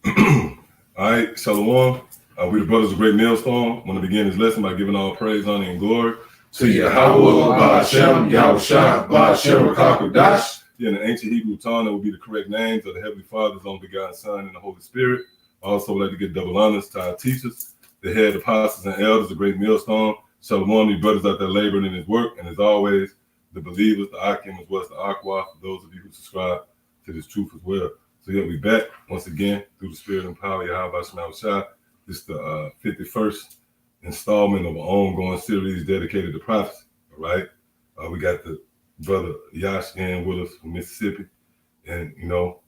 All right, Shalom. We the brothers of Great Millstone. I want to begin this lesson by giving all praise, honor, and glory to Yahweh, Ba'Shem, Yahushua, Ba'Shem, Rakakodash. In the ancient Hebrew tongue, that would be the correct names of the Heavenly Father, His only begotten Son, and the Holy Spirit. I also would like to give double honors to our teachers, the head apostles and elders of Great Millstone. Shalom, you brothers out there laboring in His work, and as always, the believers, the Akim, as well as the Aqua, for those of you who subscribe to this truth as well. So yeah, we back once again through the spirit and power of Yahweh Shemawashah. This is the 51st installment of an ongoing series dedicated to prophecy. All right, we got the brother Yash in with us from Mississippi, and you know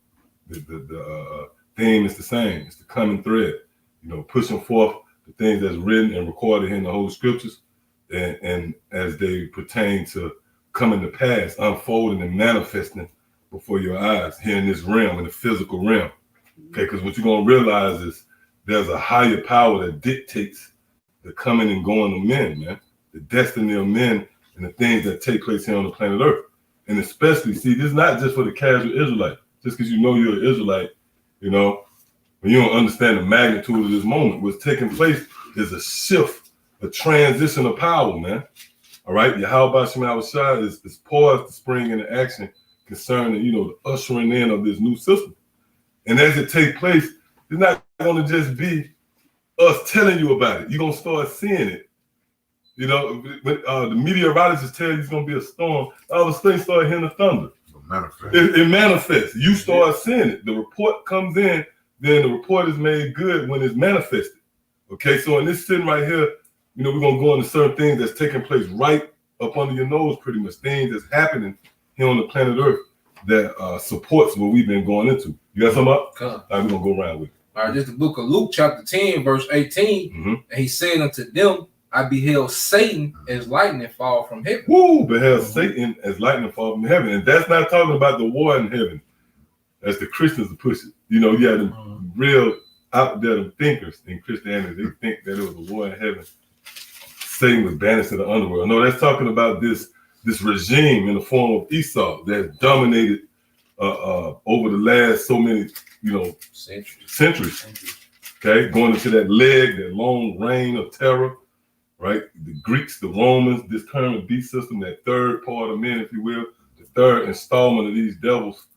the theme is the same. It's the common thread. You know, pushing forth the things that's written and recorded in the Holy Scriptures, and as they pertain to coming to pass, unfolding and manifesting before your eyes here in this realm, in the physical realm. Okay, because what you're gonna realize is there's a higher power that dictates the coming and going of men, man. The destiny of men and the things that take place here on the planet Earth. And especially, see, this is not just for the casual Israelite. Just because you know you're an Israelite, you know, when you don't understand the magnitude of this moment, what's taking place is a shift, a transition of power, man. All right, Yahweh Shemawashah is poised to spring into action concerning, you know, the ushering in of this new system. And as it takes place, it's not going to just be us telling you about it. You're going to start seeing it. You know, when the meteorologists tell you it's going to be a storm, all of a sudden start hearing the thunder. It manifests. You start seeing it. The report comes in, then the report is made good when it's manifested. Okay, so in this sitting right here, you know, we're going to go into certain things that's taking place right up under your nose, pretty much, things that's happening here on the planet Earth that supports what we've been going into. You got something up? All right, we're going to go around with it. All right, this is the book of Luke, chapter 10, verse 18. And he said unto them, I beheld Satan as lightning fall from heaven. Woo, beheld Satan as lightning fall from heaven. And that's not talking about the war in heaven. That's the Christians that push it. You know, you have them real out there thinkers in Christianity. They think that it was a war in heaven. Satan was banished to the underworld. No, that's talking about this regime in the form of Esau that dominated over the last so many, you know, centuries. Okay, going into that long reign of terror, right? The Greeks, the Romans, this current beast system, that third part of men, if you will, the third installment of these devils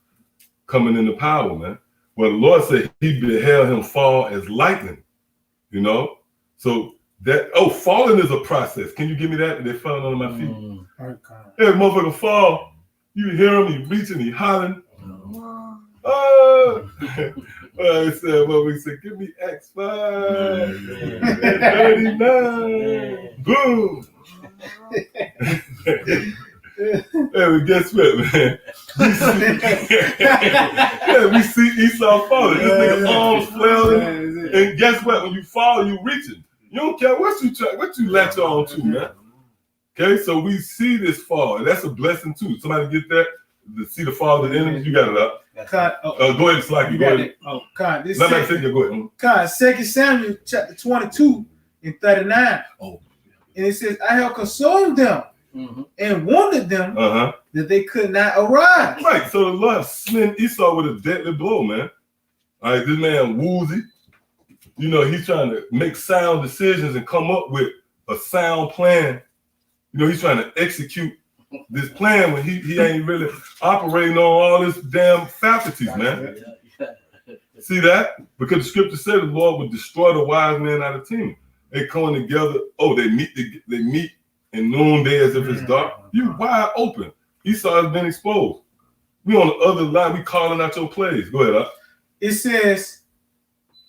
coming into power, man. Well, the Lord said he beheld him fall as lightning, you know? So that, falling is a process. Can you give me that? They fell under my feet. Yeah, motherfucker fall. You hear him, he reaching, he hollering. He said, we said, give me X5. 39. Boom. Hey, guess what, man? We see Esau falling. This nigga arms flailing. And guess what? When you fall, you reaching. You don't care what you latch on to, man. Okay, so we see this fall, and that's a blessing too. Somebody get that? To see the fall of the enemies? You got it up. Go ahead, Slack. You go ahead. This go ahead. 2 Samuel chapter 22 and 39. And it says, I have consumed them and wounded them that they could not arise. Right. So the Lord smitten Esau with a deadly blow, man. All right, this man woozy. You know, he's trying to make sound decisions and come up with a sound plan. You know, he's trying to execute this plan when he ain't really operating on all this damn faculties, man. See that? Because the scripture said the Lord would destroy the wise man out of the team. They coming together. They meet in noonday as if it's dark. You wide open. Esau has been exposed. We on the other line. We calling out your plays. Go ahead. It says,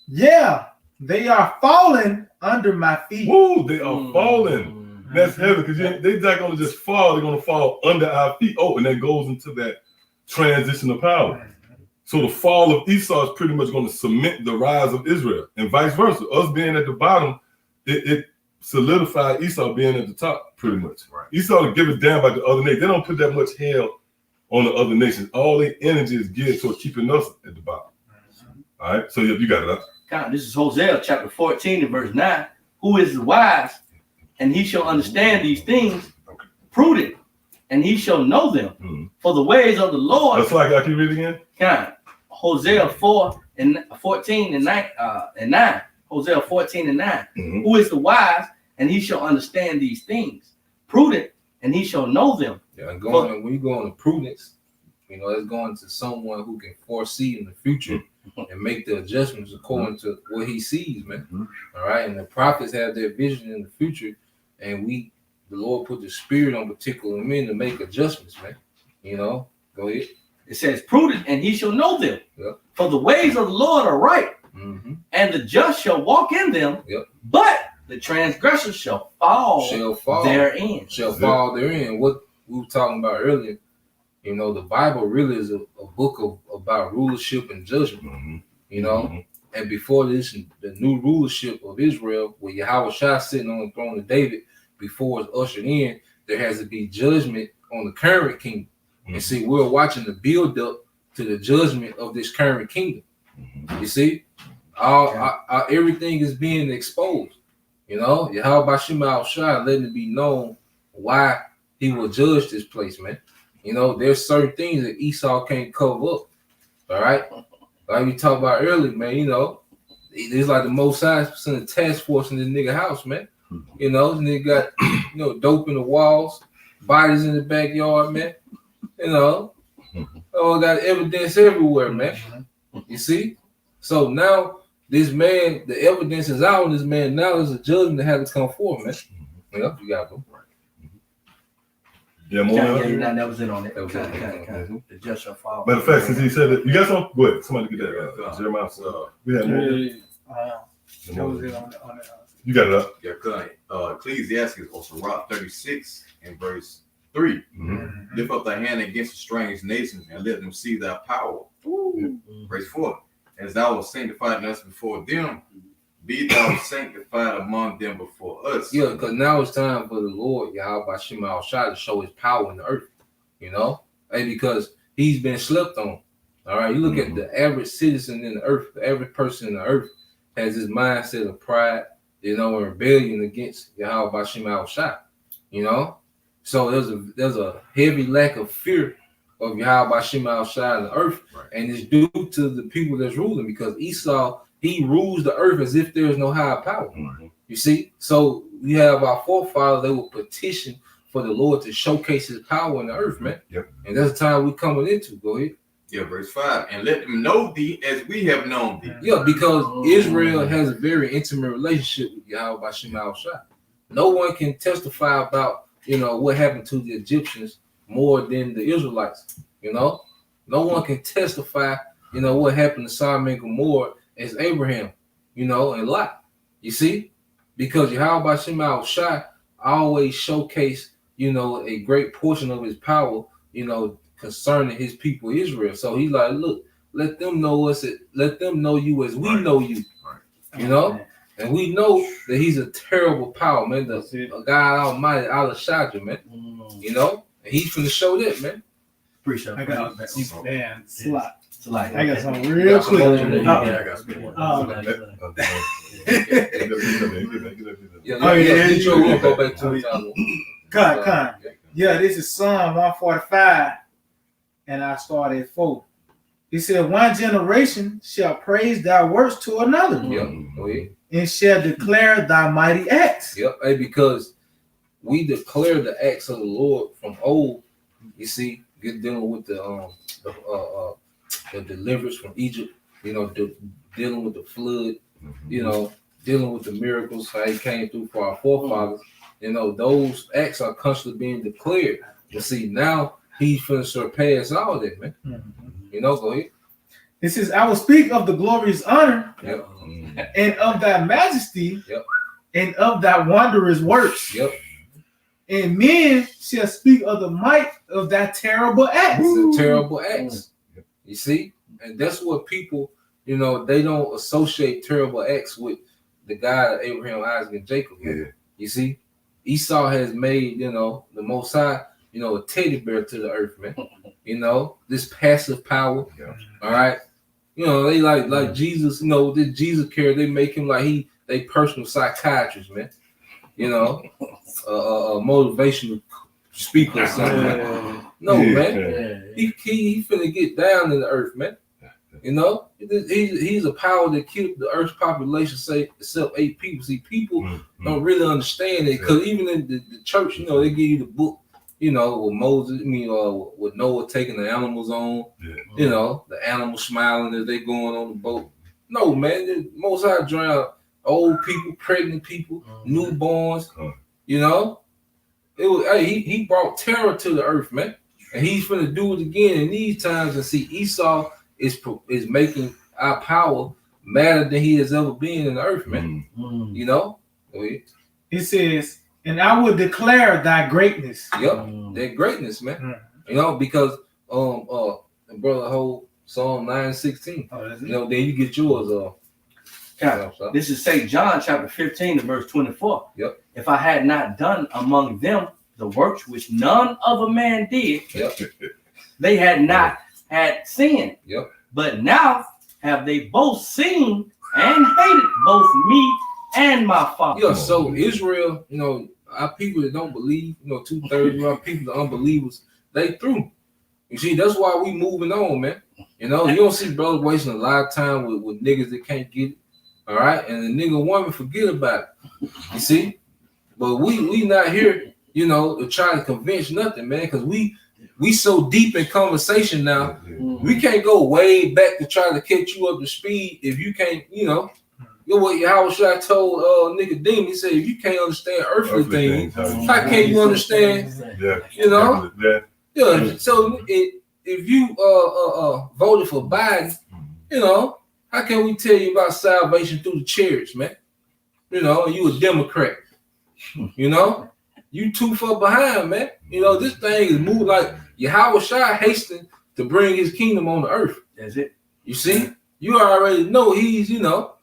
yeah, they are falling under my feet. Woo, they are falling. That's heavy because they're not going to just fall. They're going to fall under our feet. And that goes into that transition of power. So the fall of Esau is pretty much going to cement the rise of Israel and vice versa. Us being at the bottom, it solidified Esau being at the top pretty much. Right. Esau to give it down by the other nations. They don't put that much hell on the other nations. All their energy is geared towards keeping us at the bottom. All right, so you got it up. God, this is Hosea chapter 14 and verse 9. Who is wise, and he shall understand these things, prudent, and he shall know them. For the ways of the Lord. That's like, I can read it again. God, Hosea 4 and 14 and 9. Hosea 14 and 9. Mhm. Who is the wise, and he shall understand these things. Prudent, and he shall know them. Yeah, and when you go on to prudence, it's going to someone who can foresee in the future and make the adjustments according to what he sees, man. All right, and the prophets have their vision in the future, and the Lord put the spirit on particular men to make adjustments, man. Go ahead. It says, prudent, and he shall know them. Yep. For the ways of the Lord are right, and the just shall walk in them. Yep. But the transgressors shall fall therein. Fall therein. What we were talking about earlier, the Bible really is a book about rulership and judgment. And before this, the new rulership of Israel, where Yahweh Shai sitting on the throne of David, before it's ushered in, there has to be judgment on the current kingdom. And see, we're watching the build up to the judgment of this current kingdom. You see, everything is being exposed. Yahweh Shai Shai letting it be known why he will judge this place, man. There's certain things that Esau can't cover up. All right, like we talked about earlier, man. It's like the Most High sent a task force in this nigga house, man. This nigga got dope in the walls, bodies in the backyard, man. Got evidence everywhere, man. You see? So now this man, the evidence is out on this man. Now there's a judgment that has to come forth, man. You got them. Yeah, more. That was it on it. The just shall fall. Matter of fact, since he said that, you got some? Go ahead. Somebody get that. Jeremiah. We have more. You got it up. Yeah, good. Ecclesiastes, also Rock 36 and verse 3. Lift up thy hand against a strange nation and let them see thy power. Verse 4. As thou was sanctified us before them, be thou sanctified among them before us. Yeah, because now it's time for the Lord, Yahweh Shai, to show his power in the earth. And because he's been slept on. All right, you look at the average citizen in the earth, the average person in the earth has this mindset of pride, and rebellion against Yahweh Shai. So there's a heavy lack of fear of Yahweh Shai in the earth, and it's due to the people that's ruling, because Esau, he rules the earth as if there is no higher power. You see, so we have our forefathers, they will petition for the Lord to showcase his power in the earth, man. And that's the time we're coming into. Go ahead. Yeah, verse 5. And let them know thee as we have known thee. Yeah, because Israel has a very intimate relationship with Yahweh Shai. No one can testify about what happened to the Egyptians more than the Israelites. No one can testify what happened to Sodom and Gomorrah as Abraham, and Lot. You see, because Yahweh Shai always showcase a great portion of his power concerning his people Israel. So he's like, look, let them know us, let them know you as we know you. And we know that he's a terrible power, man. The God Almighty, Allah Shaja, man. And he's gonna show that, man. Appreciate it. I got man, slot. Like, I got something real quick. Cut. Yeah, this is Psalm 145, and I started at 4. He said, one generation shall praise thy works to another, and shall declare thy mighty acts. Hey, because we declare the acts of the Lord from old. You see, dealing with the deliverance from Egypt, dealing with the flood, dealing with the miracles, how he came through for our forefathers. Those acts are constantly being declared. You see, now he's finna surpass all that, man. Go ahead. It says, I will speak of the glorious honor and of thy majesty and of thy wondrous works. And men shall speak of the might of thy terrible acts. The terrible acts. You see? And that's what people, they don't associate terrible acts with the God of Abraham, Isaac, and Jacob. You see? Esau has made, the Most High, a teddy bear to the earth, man. This passive power. All right. They like Jesus, this Jesus character, they make him like they personal psychiatrist, man. A motivational speaker or something. No, man. He finna get down in the earth, man. You know, he's a power that keeps the Earth's population safe, except 8 people. See, people don't really understand it because even in the church, you know, they give you the book, you know, with Moses, with Noah taking the animals on, you know, the animals smiling as they going on the boat. No, man, the Most High drowned old people, pregnant people, newborns. You know, it was. Hey, he brought terror to the earth, man, and he's gonna do it again in these times. And see, Esau is making our power madder than he has ever been in the earth, man. You know, it says, and I will declare thy greatness. Yep, that greatness, man. You know, because the brother hold Psalm 9:16. You know, then you get yours. This is St. John chapter 15 and verse 24. Yep. If I had not done among them the works which none other man did, they had not had sin. Yep. But now have they both seen and hated both me and my Father. Yeah, so Israel, you know, our people that don't believe, you know, 2/3 of our people, the unbelievers, they through. You see, that's why we moving on, man. You know, you don't see brothers wasting a lot of time with niggas that can't get it. All right, and the nigga woman forget about it. You see, but we not here, you know, to try to convince nothing, man, because we so deep in conversation now. We can't go way back to try to catch you up to speed if you can't, you know. What Yahushua told Nicodemus, he said, if you can't understand earthly things, how can you understand? You know, yeah. So if you voted for Biden, you know. How can we tell you about salvation through the chariots, man? You know, you a Democrat. You know, you too far behind, man. You know, this thing is moving like Yahushua hastening to bring his kingdom on the earth. That's it. You see, you already know he's, you know,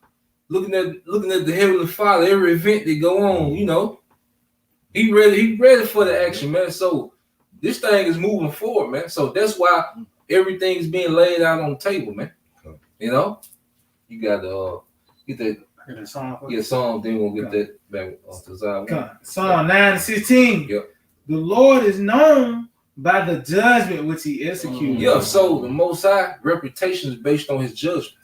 looking at the Heavenly Father, every event that go on, you know. He ready for the action, man. So this thing is moving forward, man. So that's why everything's being laid out on the table, man. You know. You got to get that song, then we'll get that back to Zion. Psalm 9:16. Yep. The Lord is known by the judgment which he executes. Yeah, so the Most High reputation is based on his judgment.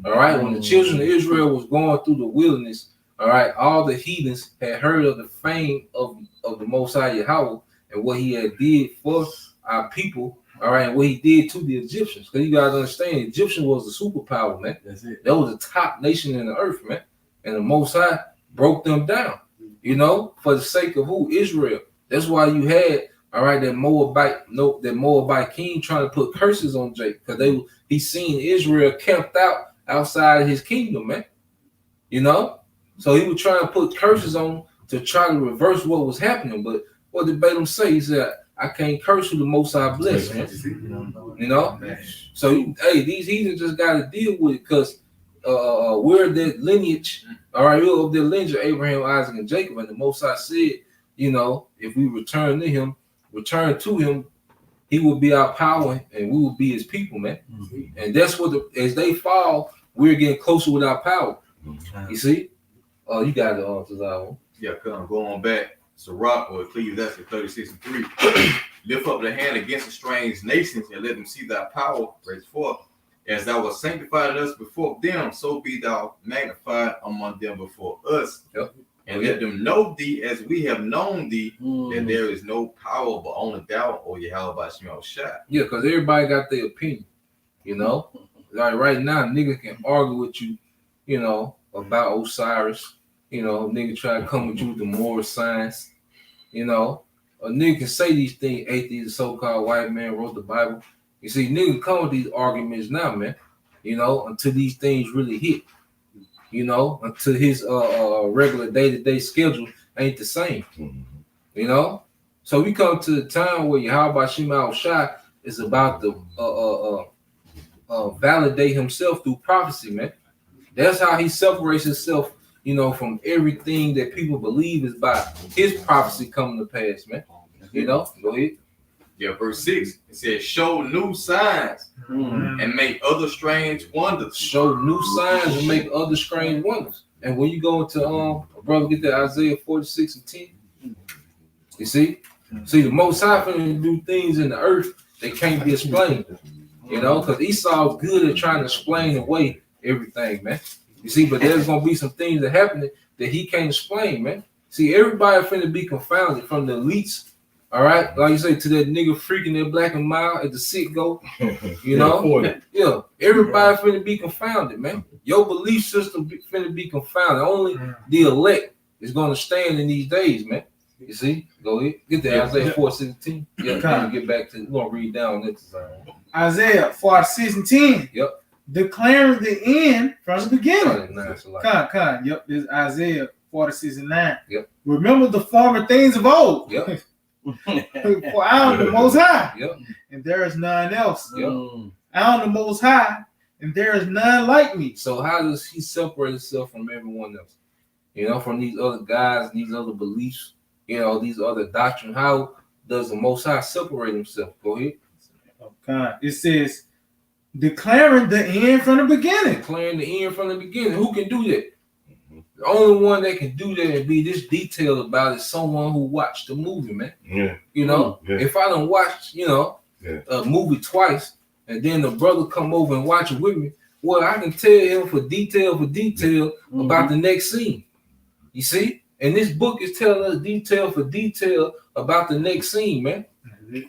All right, when the children of Israel was going through the wilderness, all right, all the heathens had heard of the fame of the Most High Yahweh and what he had did for our people. All right, and what he did to the Egyptians, because you gotta understand, Egyptian was the superpower, man. That's it. That was the top nation in the earth, man. And the Most High broke them down, you know, for the sake of who? Israel. That's why you had, all right, that Moabite king trying to put curses on Jacob, because he seen Israel camped out outside of his kingdom, man. You know, so he was trying to put curses on to try to reverse what was happening. But what did Balaam say? He said, I can't curse who the Most High bless, man. You know? So, hey, these heathens just got to deal with it because we're the lineage, all right, we're of the lineage of Abraham, Isaac, and Jacob. And the Most High said, you know, if we return to him, he will be our power and we will be his people, man. And that's what, as they fall, we're getting closer with our power. You see? You got the desire. Yeah, going back. Sirach or Ecclesiastes 36:3. Lift up the hand against the strange nations and let them see thy power. Verse 4. As thou wast sanctified us before them, so be thou magnified among them before us. Yep. And let them know thee as we have known thee, that there is no power but only thou, or Yahweh Shemel Shai. Yeah, because everybody got their opinion. You know, like right now, niggas can argue with you, you know, about Osiris. You know, nigga try to come with you with the moral science. You know, a nigga can say these things, atheist, so-called white man wrote the Bible. You see, niggas come with these arguments now, man. You know, until these things really hit. You know, until his regular day-to-day schedule ain't the same. You know? So we come to the time where Yahweh Shema Shai is about to validate himself through prophecy, man. That's how he separates himself, you know, from everything that people believe is by his prophecy coming to pass, man. You know, go ahead. Yeah, verse 6, it says, show new signs and make other strange wonders. Show new signs and make other strange wonders. And when you go into brother, get that Isaiah 46:10. You see? See, the Most High finna do things in the earth that can't be explained. You know, because Esau's good at trying to explain away everything, man. You see, but there's gonna be some things that happen that he can't explain, man. See, everybody finna be confounded from the elites, all right? Like you say, to that nigga freaking that black and mild at the sit go, you know? Yeah, everybody finna be confounded, man. Your belief system finna be confounded. Only the elect is gonna stand in these days, man. You see? Go ahead. Get there, Isaiah 4:16. Yeah, kind get back to, we're gonna read down next time. Isaiah 4:16. Yep. Declaring the end from the beginning. Yep. This is Isaiah 46:9. Yep. Remember the former things of old. Yep. For I am the Most High. Yep. And there is none else. Yep. I am the Most High, and there is none like me. So how does he separate himself from everyone else? You know, from these other guys, these other beliefs, you know, these other doctrines. How does the Most High separate himself? Go ahead. Okay. It says, declaring the end from the beginning. Declaring the end from the beginning. Who can do that? The only one that can do that and be this detailed about it is someone who watched the movie, man. Yeah. You know, if I don't watch, you know, a movie twice, and then the brother come over and watch it with me, well, I can tell him for detail about the next scene. You see? And this book is telling us detail for detail about the next scene, man.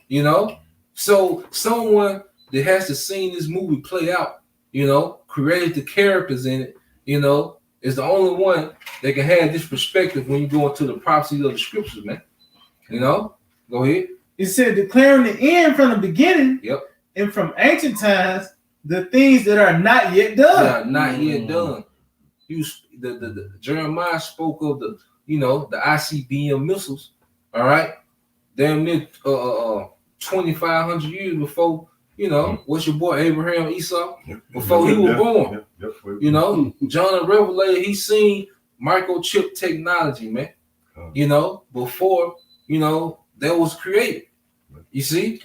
You know? So someone that has to see this movie play out, you know, created the characters in it, you know, is the only one that can have this perspective when you go into the prophecies of the scriptures, man. You know? Go ahead. It said declaring the end from the beginning. Yep. And from ancient times, the things that are not yet done. That are not yet done. The Jeremiah spoke of the, you know, the ICBM missiles, all right? Damn near 2,500 years before, you know, what's your boy Abraham Esau? Before he was born. You know, John the Revelator, he seen microchip technology, man. You know, before, you know, that was created. You see?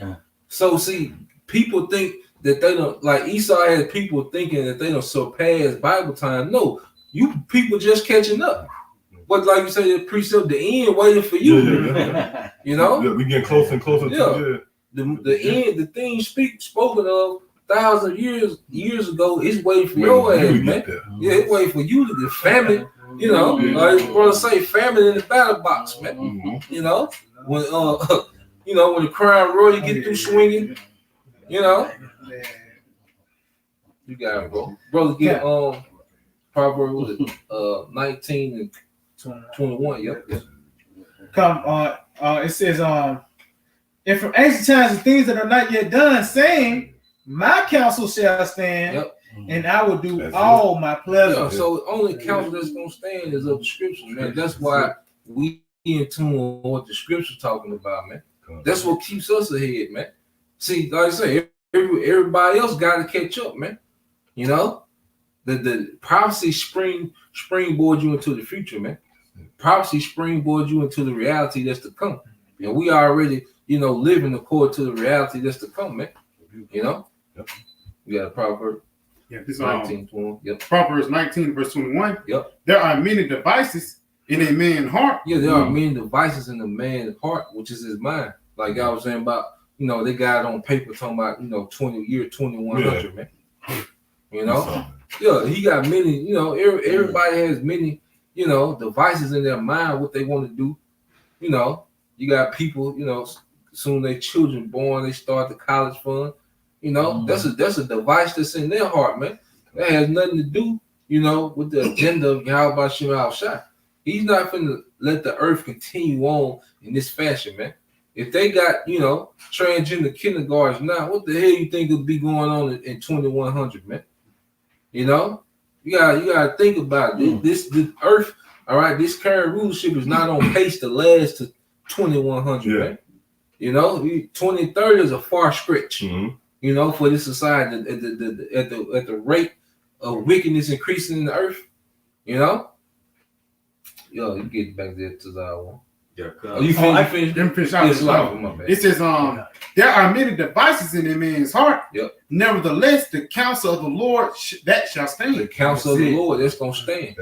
So see, people think that they don't, like Esau had people thinking that they don't surpass Bible time. No, you people just catching up. But like you say, the precept, the end waiting for you. You know? Yeah, we getting closer and closer to the end, the thing spoken of thousands of years ago is waiting for your ass, man. Yeah, it's waiting for you to get famine. You know, like brother say, famine in the battle box, man. You know, when you know, when the crime roll, you get through swinging. You know, you got it, bro. Brother, get Proverbs 19 and 21. Yep. Come on. It says, and from ancient times the things that are not yet done, saying, my counsel shall stand, and I will do all my pleasure. Yeah, so the only counsel that's gonna stand is of the scriptures, man. That's why we in tune with what the scriptures talking about, man. That's what keeps us ahead, man. See, like I say, everybody else got to catch up, man. You know, the prophecy springboard you into the future, man. Prophecy springboard you into the reality that's to come, and we already, you know, living according to the reality that's to come, man. You know, you got a proverb. Yeah, this 19:21. Yep. Proverbs 19 verse 21. Yep. There are many devices in a man's heart. Yeah, there are many devices in a man's heart, which is his mind. Like I was saying about, you know, they got it on paper talking about, you know, 2100, man. You know, he got many, you know, everybody has many, you know, devices in their mind, what they want to do. You know, you got people, you know, soon their children born, they start the college fund. You know, that's a device that's in their heart, man. That has nothing to do, you know, with the agenda of Yahweh Shem Al-Shai. He's not finna let the earth continue on in this fashion, man. If they got, you know, transgender kindergartens now, what the hell you think would be going on in 2100, man? You know, you gotta think about it. This earth, all right, this current rulership is not on pace to last to 2100, man. You know, 2030 is a far stretch. You know, for this society at the rate of wickedness increasing in the earth. You know, you get back there to that one. Yeah, you finished? It says, there are many devices in a man's heart. Yep. Nevertheless, the counsel of the Lord that shall stand. The counsel of the Lord that's gonna stand.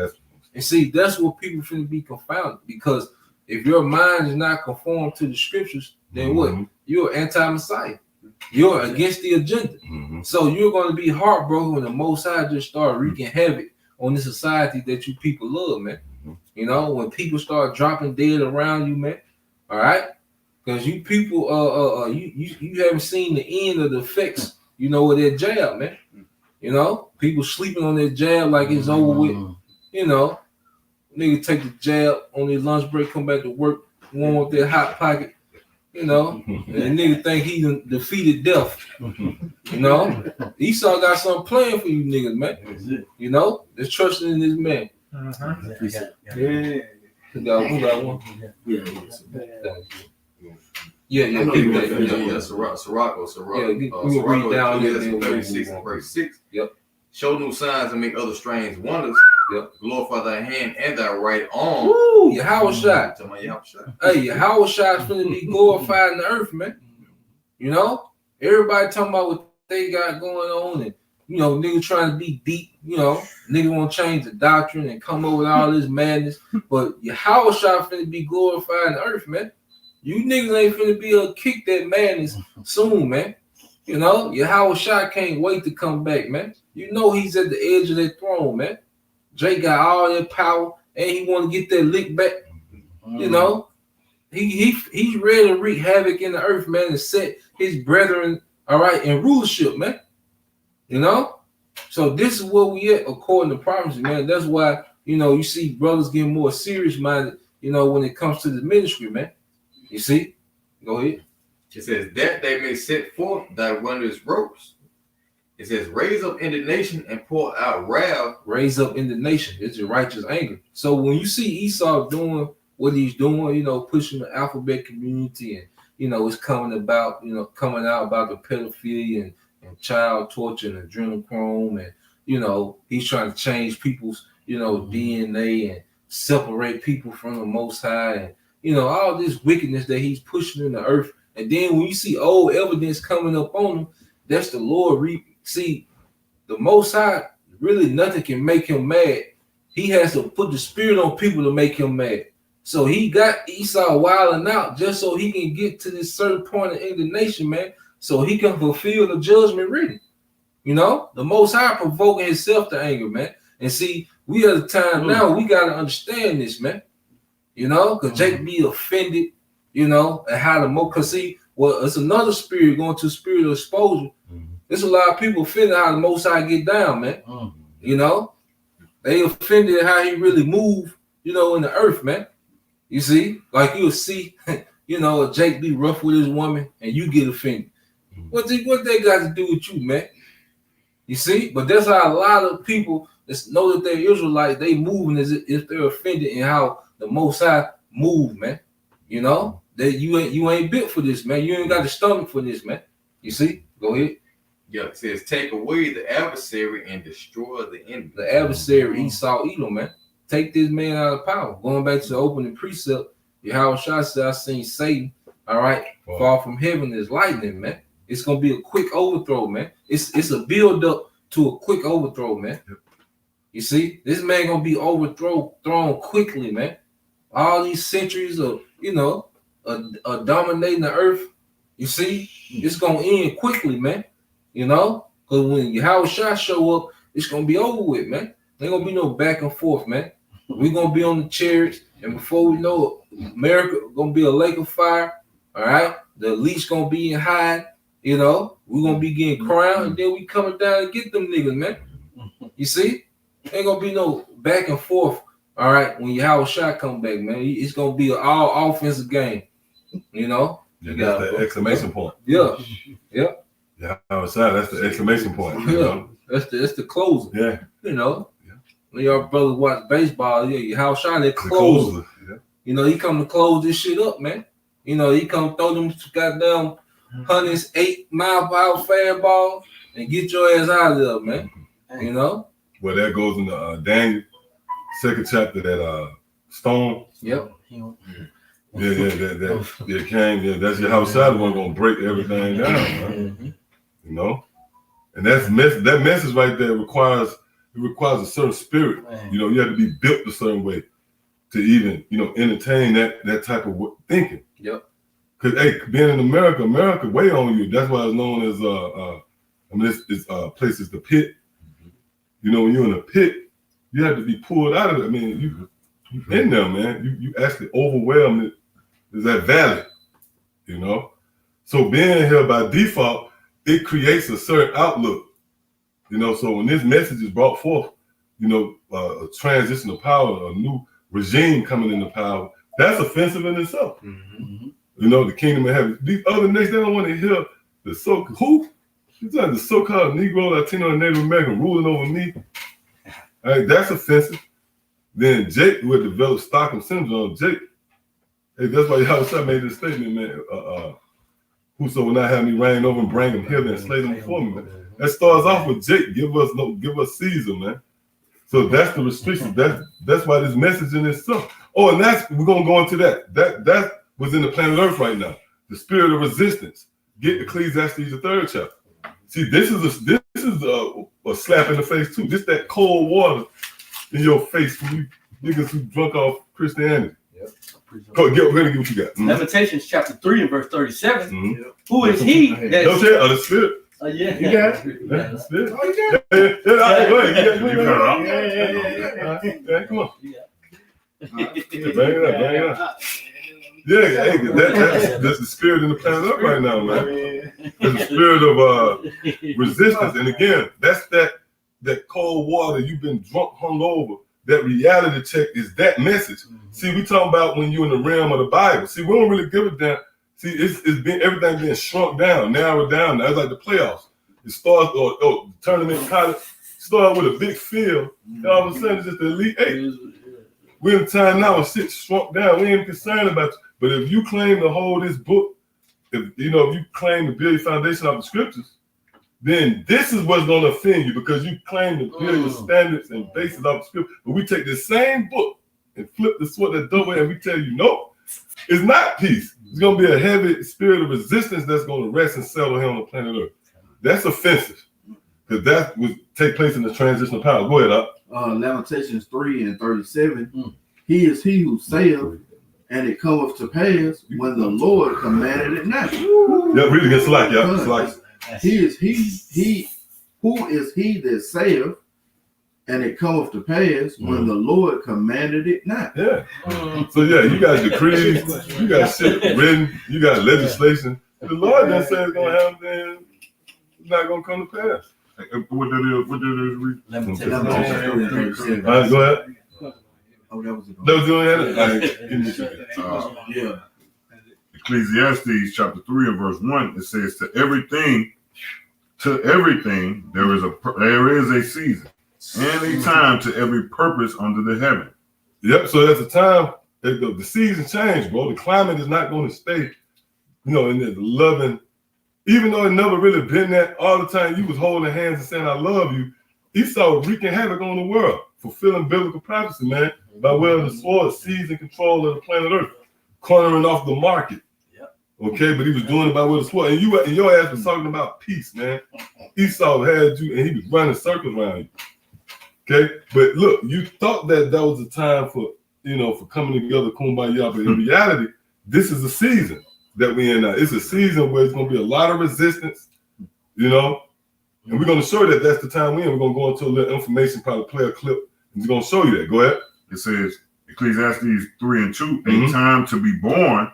And see, that's what people finna be confounded, because if your mind is not conformed to the scriptures, then what? You're anti-Messiah. You're against the agenda. So you're going to be heartbroken when the Most High just start wreaking havoc on the society that you people love, man. You know, when people start dropping dead around you, man. All right, because you people, you haven't seen the end of the effects, you know, of that jab, man. You know, people sleeping on that jab like it's over with. You know, nigga take the jab on his lunch break, come back to work, warm up that hot pocket. You know, and the nigga think he defeated death. You know, Esau got something planned for you niggas, man. You know, just trusting in this man. Yeah. Who got one? Yeah. Sirach. We read down there. 36 and verse 6. Yep. Show new signs and make other strange wonders. Yep. Glorify thy hand and thy right arm. Woo, Yahweh shot. Hey, Yahweh shot's finna be glorified in the earth, man. You know, everybody talking about what they got going on, and you know, niggas trying to be deep. You know, niggas want to change the doctrine and come up with all this madness. But Yahweh shot finna be glorified in the earth, man. You niggas ain't finna be able to kick that madness soon, man. You know, Yahweh shot can't wait to come back, man. You know he's at the edge of that throne, man. Jay got all that power, and he want to get that lick back. You know, he's ready to wreak havoc in the earth, man, and set his brethren, all right, in rulership, man. You know, so this is where we at according to prophecy, man. That's why, you know, you see brothers getting more serious minded, you know, when it comes to the ministry, man. You see, go ahead. It says that they may set forth thy wondrous works. It says, raise up indignation and pour out wrath. Raise up indignation. It's your righteous anger. So when you see Esau doing what he's doing, you know, pushing the alphabet community, and you know, it's coming out about the pedophilia and child torture and adrenochrome, and you know, he's trying to change people's, you know, DNA and separate people from the Most High, and you know, all this wickedness that he's pushing in the earth. And then when you see old evidence coming up on him, that's the Lord. See, the Most High, really nothing can make him mad. He has to put the spirit on people to make him mad. So he got Esau wilding out just so he can get to this certain point of indignation, man, so he can fulfill the judgment written. You know, the Most High provoking himself to anger, man. And see, we at a time now, we got to understand this, man. You know, because Jake be offended, you know, and how because see, well, it's another spirit going to spirit of exposure. There's a lot of people offended how the Most High get down, man. You know, they offended how he really move, you know, in the earth, man. You see, like you'll see, you know, Jake be rough with his woman and you get offended. What they got to do with you, man? You see, but that's how a lot of people that know that they're Israelites, they moving as if they're offended in how the Most High move, man. You know, that you ain't built for this, man. You ain't got the stomach for this, man. You see, go ahead. Yeah, it says, take away the adversary and destroy the enemy. The adversary, Esau, Edom, man. Take this man out of power. Going back to the opening precept, Yahweh Shah said, I seen Satan, all right, fall from heaven as lightning, man. It's going to be a quick overthrow, man. It's a build-up to a quick overthrow, man. You see, this man going to be thrown quickly, man. All these centuries of, you know, dominating the earth, you see, it's going to end quickly, man. You know, because when Yahweh Shah show up, it's gonna be over with, man. There ain't gonna be no back and forth, man. We're gonna be on the chariots, and before we know it, America gonna be a lake of fire. All right, the elite's gonna be in hide. You know, we're gonna be getting crowned, and then we coming down and get them niggas, man. You see, ain't gonna be no back and forth. All right, when Yahweh Shah come back, man, it's gonna be an all offensive game. You know, that's the exclamation point. Yeah. Yeah, outside. That's the exclamation point. You know? That's the closer. Yeah, you know. When your brothers watch baseball, how shine that closer. You know, he come to close this shit up, man. You know, he come throw them goddamn 108 mile per hour fan ball and get your ass out of there, man. You know. Well, that goes in the Daniel 2nd chapter, that stone. Yep. Yeah, Cain. Yeah, that's your house side one gonna break everything down, man. You know, and that message right there requires a certain spirit. You know, you have to be built a certain way to even, you know, entertain that type of thinking. Yep. Because hey, being in America weigh on you. That's why it's known as this place is the pit. You know, when you're in a pit, you have to be pulled out of it. I mean, you in there, man. You actually overwhelmed. Is that valley? You know, so being here by default, it creates a certain outlook. You know, so when this message is brought forth, you know, a transition of power, a new regime coming into power, that's offensive in itself. Mm-hmm. You know, the kingdom of heaven. These other nations, they don't want to hear the the so-called Negro, Latino, and Native American ruling over me. All right, that's offensive. Then Jake would develop Stockholm syndrome. Jake, hey, that's why Yahweh made this statement, man. Whoso will not have me reign over and bring him hither and slay them before me, man. That starts off with Jake. Give us Caesar, man. So that's the restriction. That's why this message in itself. Oh, and we're gonna go into that. That was in the planet Earth right now. The spirit of resistance. Get Ecclesiastes the 3rd chapter. See, this is a slap in the face too. Just that cold water in your face from you niggas who drunk off Christianity. Yep. Go get what you got. Mm-hmm. Lamentations chapter 3 and verse 37. Mm-hmm. Who is he that? The spirit. Yeah. You got it. Yeah, the spirit. Oh, you got it. Go ahead. Yeah, come on. Bang it up. Yeah, hey, that's the spirit in the planet Earth right now, man. There's the spirit of resistance. And again, that's that cold water. You've been drunk, hungover. That reality check is that message. Mm-hmm. See, we talking about when you're in the realm of the Bible. See, we don't really give it down. See, it's been everything being shrunk down, narrowed down. Now it's like the playoffs. It starts or tournament college start with a big field. And all of a sudden it's just the Elite Eight. We're in time now and shit shrunk down. We ain't concerned about you. But if you claim to hold this book, if you claim to build your foundation off the scriptures, then this is what's going to offend you because you claim to build your standards and basis off the scripture. But we take the same book and flip the sword that double and we tell you, no, it's not peace. It's going to be a heavy spirit of resistance that's going to rest and settle here on the planet Earth. That's offensive because that would take place in the transition of power. Go ahead, Up. Lamentations 3 and 37. He is he who saith, and it cometh to pass when the Lord commanded it not. Yeah, read against Slack, yeah. He is he who is he that saith, and it cometh to pass when the Lord commanded it not. Yeah. So yeah, you got decrees, you got shit written, you got legislation. The Lord done said it's gonna happen, then it's not gonna come to pass. What that is, Lamentations. All right, go ahead. Oh, that was it. Yeah. Ecclesiastes chapter 3 and verse 1, it says, to everything there is a season and a time to every purpose under the heaven. Yep. So there's a time. The season change, bro. The climate is not going to stay, in the loving. Even though it never really been that all the time, you was holding hands and saying, I love you. Esau wreaking havoc on the world, fulfilling biblical prophecy, man, by way of the sword, seizing control of the planet Earth, cornering off the market. Okay, but he was doing it by way of the sword. And your ass was talking about peace, man. Esau had you, and he was running circles around you. Okay, but look, you thought that was a time for coming together, kumbaya, but in reality, this is a season that we in now. It's a season where it's going to be a lot of resistance, and we're going to show you that's the time we're in. We're going to go into a little information, probably play a clip, and we're going to show you that. Go ahead. It says, Ecclesiastes 3 and 2, a time to be born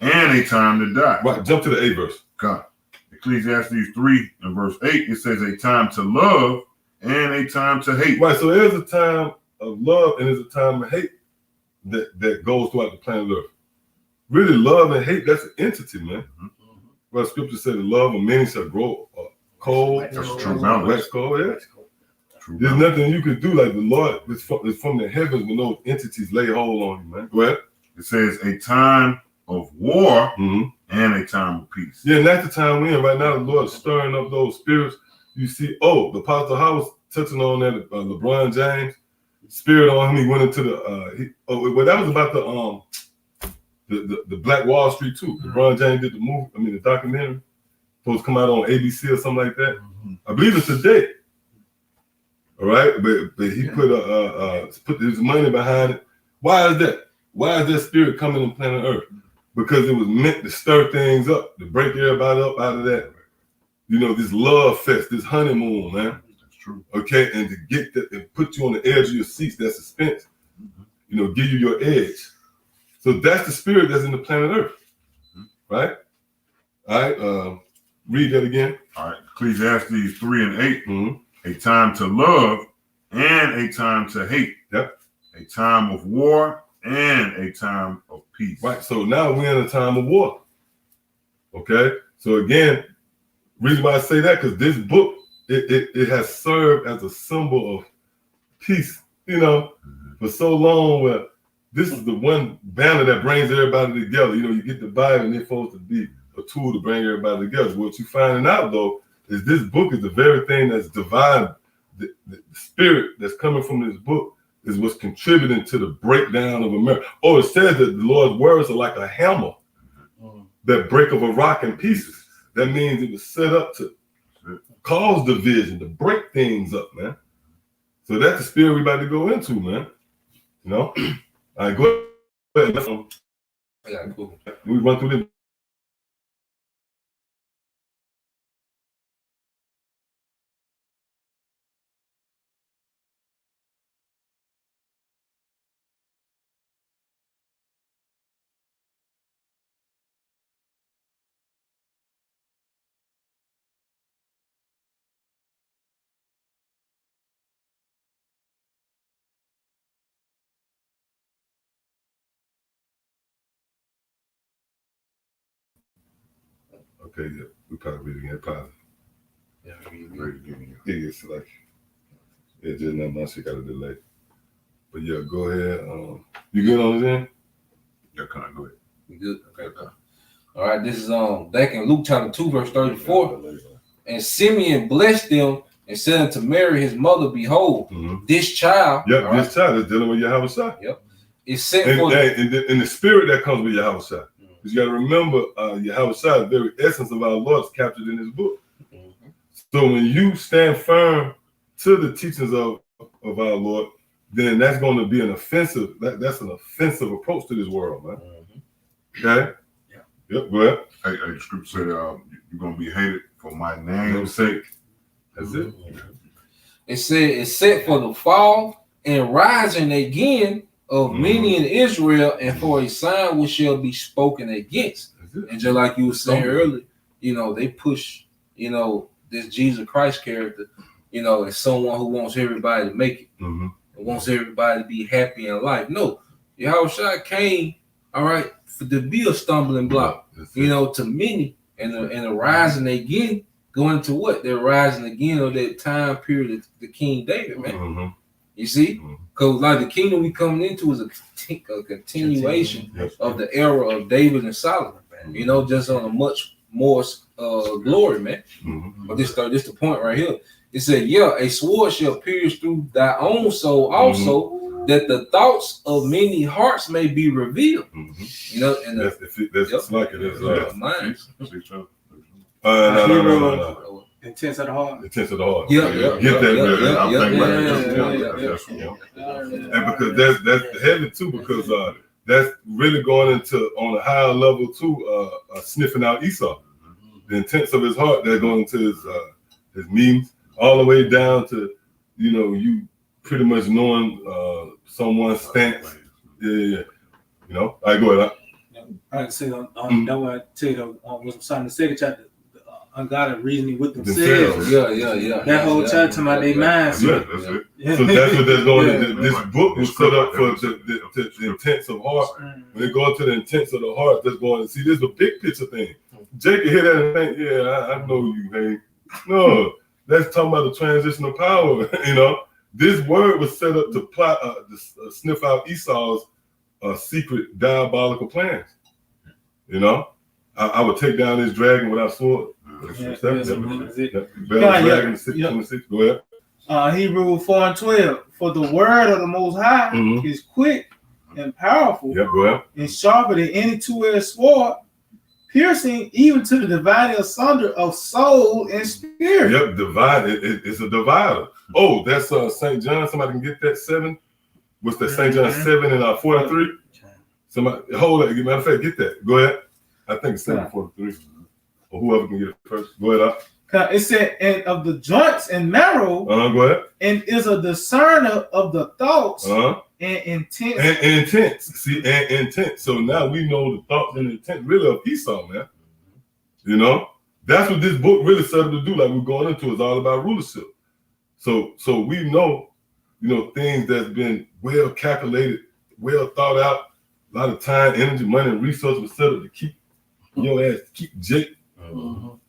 and a time to die. Right, jump to the 8th verse. God. Ecclesiastes 3 and verse 8, it says a time to love and a time to hate. Right, so there's a time of love and there's a time of hate that goes throughout the planet Earth. Really, love and hate, that's an entity, man. Well, scripture said the love of many shall grow cold. That's true. Wax cold, yeah. There's nothing you can do like the Lord is from the heavens when those entities lay hold on you, man. Go ahead. It says a time of war and a time of peace. Yeah, and that's the time we're in right now. The Lord is stirring up those spirits. You see, the Apostle Howard was touching on that. LeBron James, spirit on him. He went into that was about the Black Wall Street too. LeBron James did the movie. The documentary. Supposed to come out on ABC or something like that. I believe it's today. All right, but he put his money behind it. Why is that? Why is that spirit coming in planet Earth? because it was meant to stir things up, to break everybody up out of that, this love fest, this honeymoon, man. That's true. Okay, and to get that and put you on the edge of your seats, that suspense, give you your edge. So that's the spirit that's in the planet Earth, right? All right, read that again. All right, Ecclesiastes 3 and 8. A time to love and a time to hate. Yep. A time of war and a time of peace. Right. So now we're in a time of war. Okay. So again, reason why I say that, because this book, it has served as a symbol of peace, for so long, where this is the one banner that brings everybody together. You get the Bible and it's supposed to be a tool to bring everybody together. What you're finding out though is this book is the very thing that's dividing the spirit that's coming from this book is what's contributing to the breakdown of America. Oh, it says that the Lord's words are like a hammer that break of a rock in pieces. That means it was set up to cause division, to break things up, man. So that's the spirit we about to go into, man. All right, go ahead. Yeah, cool. We run through this. Okay, yeah, we probably read again. Probably. Yeah, Yeah, it's like, just not much. She got a delay. But yeah, go ahead. You good on this end? Yeah, kind of go ahead. You good? Okay. All right, this is back in Luke chapter 2, verse 34. And Simeon blessed them and said unto Mary, his mother, behold, this child. Yep, this child is dealing with Yahweh Shai. Yep. It's sent and, for and the spirit that comes with Yahweh Shai. Because you got to remember, Yahweh Shai, the very essence of our Lord is captured in this book. So when you stand firm to the teachings of our Lord, then that's going to be an offensive, that's an offensive approach to this world, man. Okay? Yeah. Yep, go ahead. Hey, the scripture said you're going to be hated for my name's sake. That's it. It said it's set for the fall and rising again of many in Israel, and for a sign which shall be spoken against. And just like you were saying earlier, they push, this Jesus Christ character, as someone who wants everybody to make it, and wants everybody to be happy in life. No, Yahweh Shai came, all right, to be a stumbling block, to many, and the rising again, going to what? They're rising again of that time period of the King David, man. You see? Because like the kingdom we coming into is a continuation of the era of David and Solomon, just on a much more glory, man. But this the point right here. It said, a sword shall pierce through thy own soul also, that the thoughts of many hearts may be revealed. And that's like it is. Minds. No. Intents of the heart. Intents of the heart. Yeah. Get that. And because that's heavy too, because that's really going into on a higher level too, sniffing out Esau. The intents of his heart, they're going into his means, all the way down to, you pretty much knowing someone's stance. Yeah. All right, go ahead. I say that what I tell you was starting the second chapter. Ungodly reasoning with themselves. Yeah. That whole chapter about their minds. Yeah, that's it. So that's what they're going. This book was set up for the intents of heart. When they go into the intents of the heart, that's going to see. This is a big picture thing. Jake can hear that and think, I know you, hey. No, that's talking about the transition of power. This word was set up to plot, to sniff out Esau's secret diabolical plans. I would take down this dragon without sword. Go ahead. Hebrew 4:12. For the word of the Most High is quick and powerful, go ahead. And sharper than any two-edged sword, piercing even to the dividing asunder of soul and spirit. Yep, it's a divider. Oh, that's St. John. Somebody can get that 7. What's that? St. John 7 and 43. Somebody hold it. Matter of fact, get that. Go ahead. I think it's 7:43. Or whoever can get it first. Go ahead. It said, and of the joints and marrow. Go ahead. And is a discerner of the thoughts and intent. And intent. See, and intent. So now we know the thoughts and intent really of Esau, man. You know, that's what this book really set up to do. Like we're going into, is all about rulership. So we know, you know, things that's been well calculated, well thought out. A lot of time, energy, money, and resources were set up to keep your ass, keep Jake,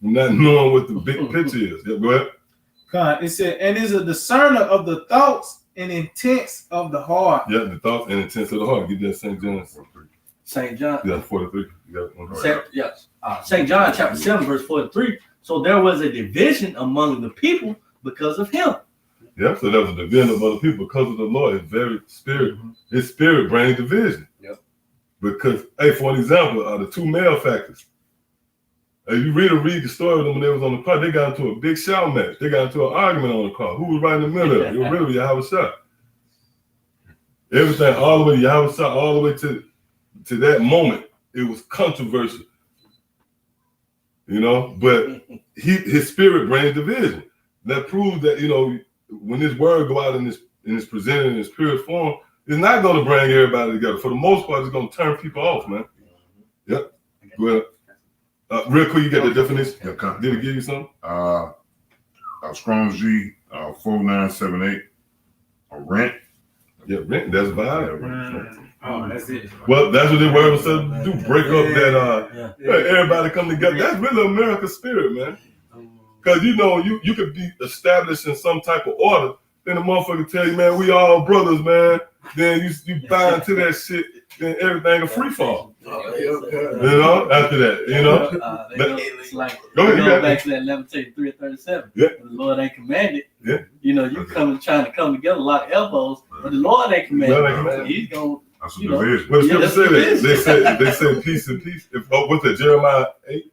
not knowing what the big picture is. Yeah, go ahead. It said, and is a discerner of the thoughts and intents of the heart. Yeah, the thoughts and intents of the heart. Get that St. John. St. John. Yeah, 43. Yes. St. John chapter 7, verse 43. So there was a division among the people because of him. Yeah, so there was a division among the people because of the Lord. His very spirit. His spirit brings division. Yep. Because, hey, for an example, the two malefactors. You read the story of them when they was on the car, they got into a big shout match. They got into an argument on the car. Who was right in the middle of it? It was really Yahweh Shah. Everything, all the way to Yahweh Shah, all the way to that moment, it was controversial. You know, but his spirit brings division. That proves that, you know, when this word go out and it's presented in its pure form, it's not going to bring everybody together. For the most part, it's going to turn people off, man. Yep. Go ahead. Real quick, you got the definition? Yeah, did it give you something? Strong's G 4978. Rent. Yeah, rent. That's violent. Oh, that's it. Well, that's what the word was said to do. Break up that. Everybody come together. That's really America's spirit, man. Because you know, you could be established in some type of order. Then the motherfucker tell you, man, we all brothers, man. Then you buy into that shit. Then everything a free fall. You know, after that, you know. It's like go back to that Leviticus 3:37. Yeah. The Lord ain't commanded. Yeah. You know, you trying to come together, a lot of elbows, but the Lord ain't commanded. He's gonna. That's a division. Well, the scripture say that. They say peace and peace. What's that? Jeremiah 8.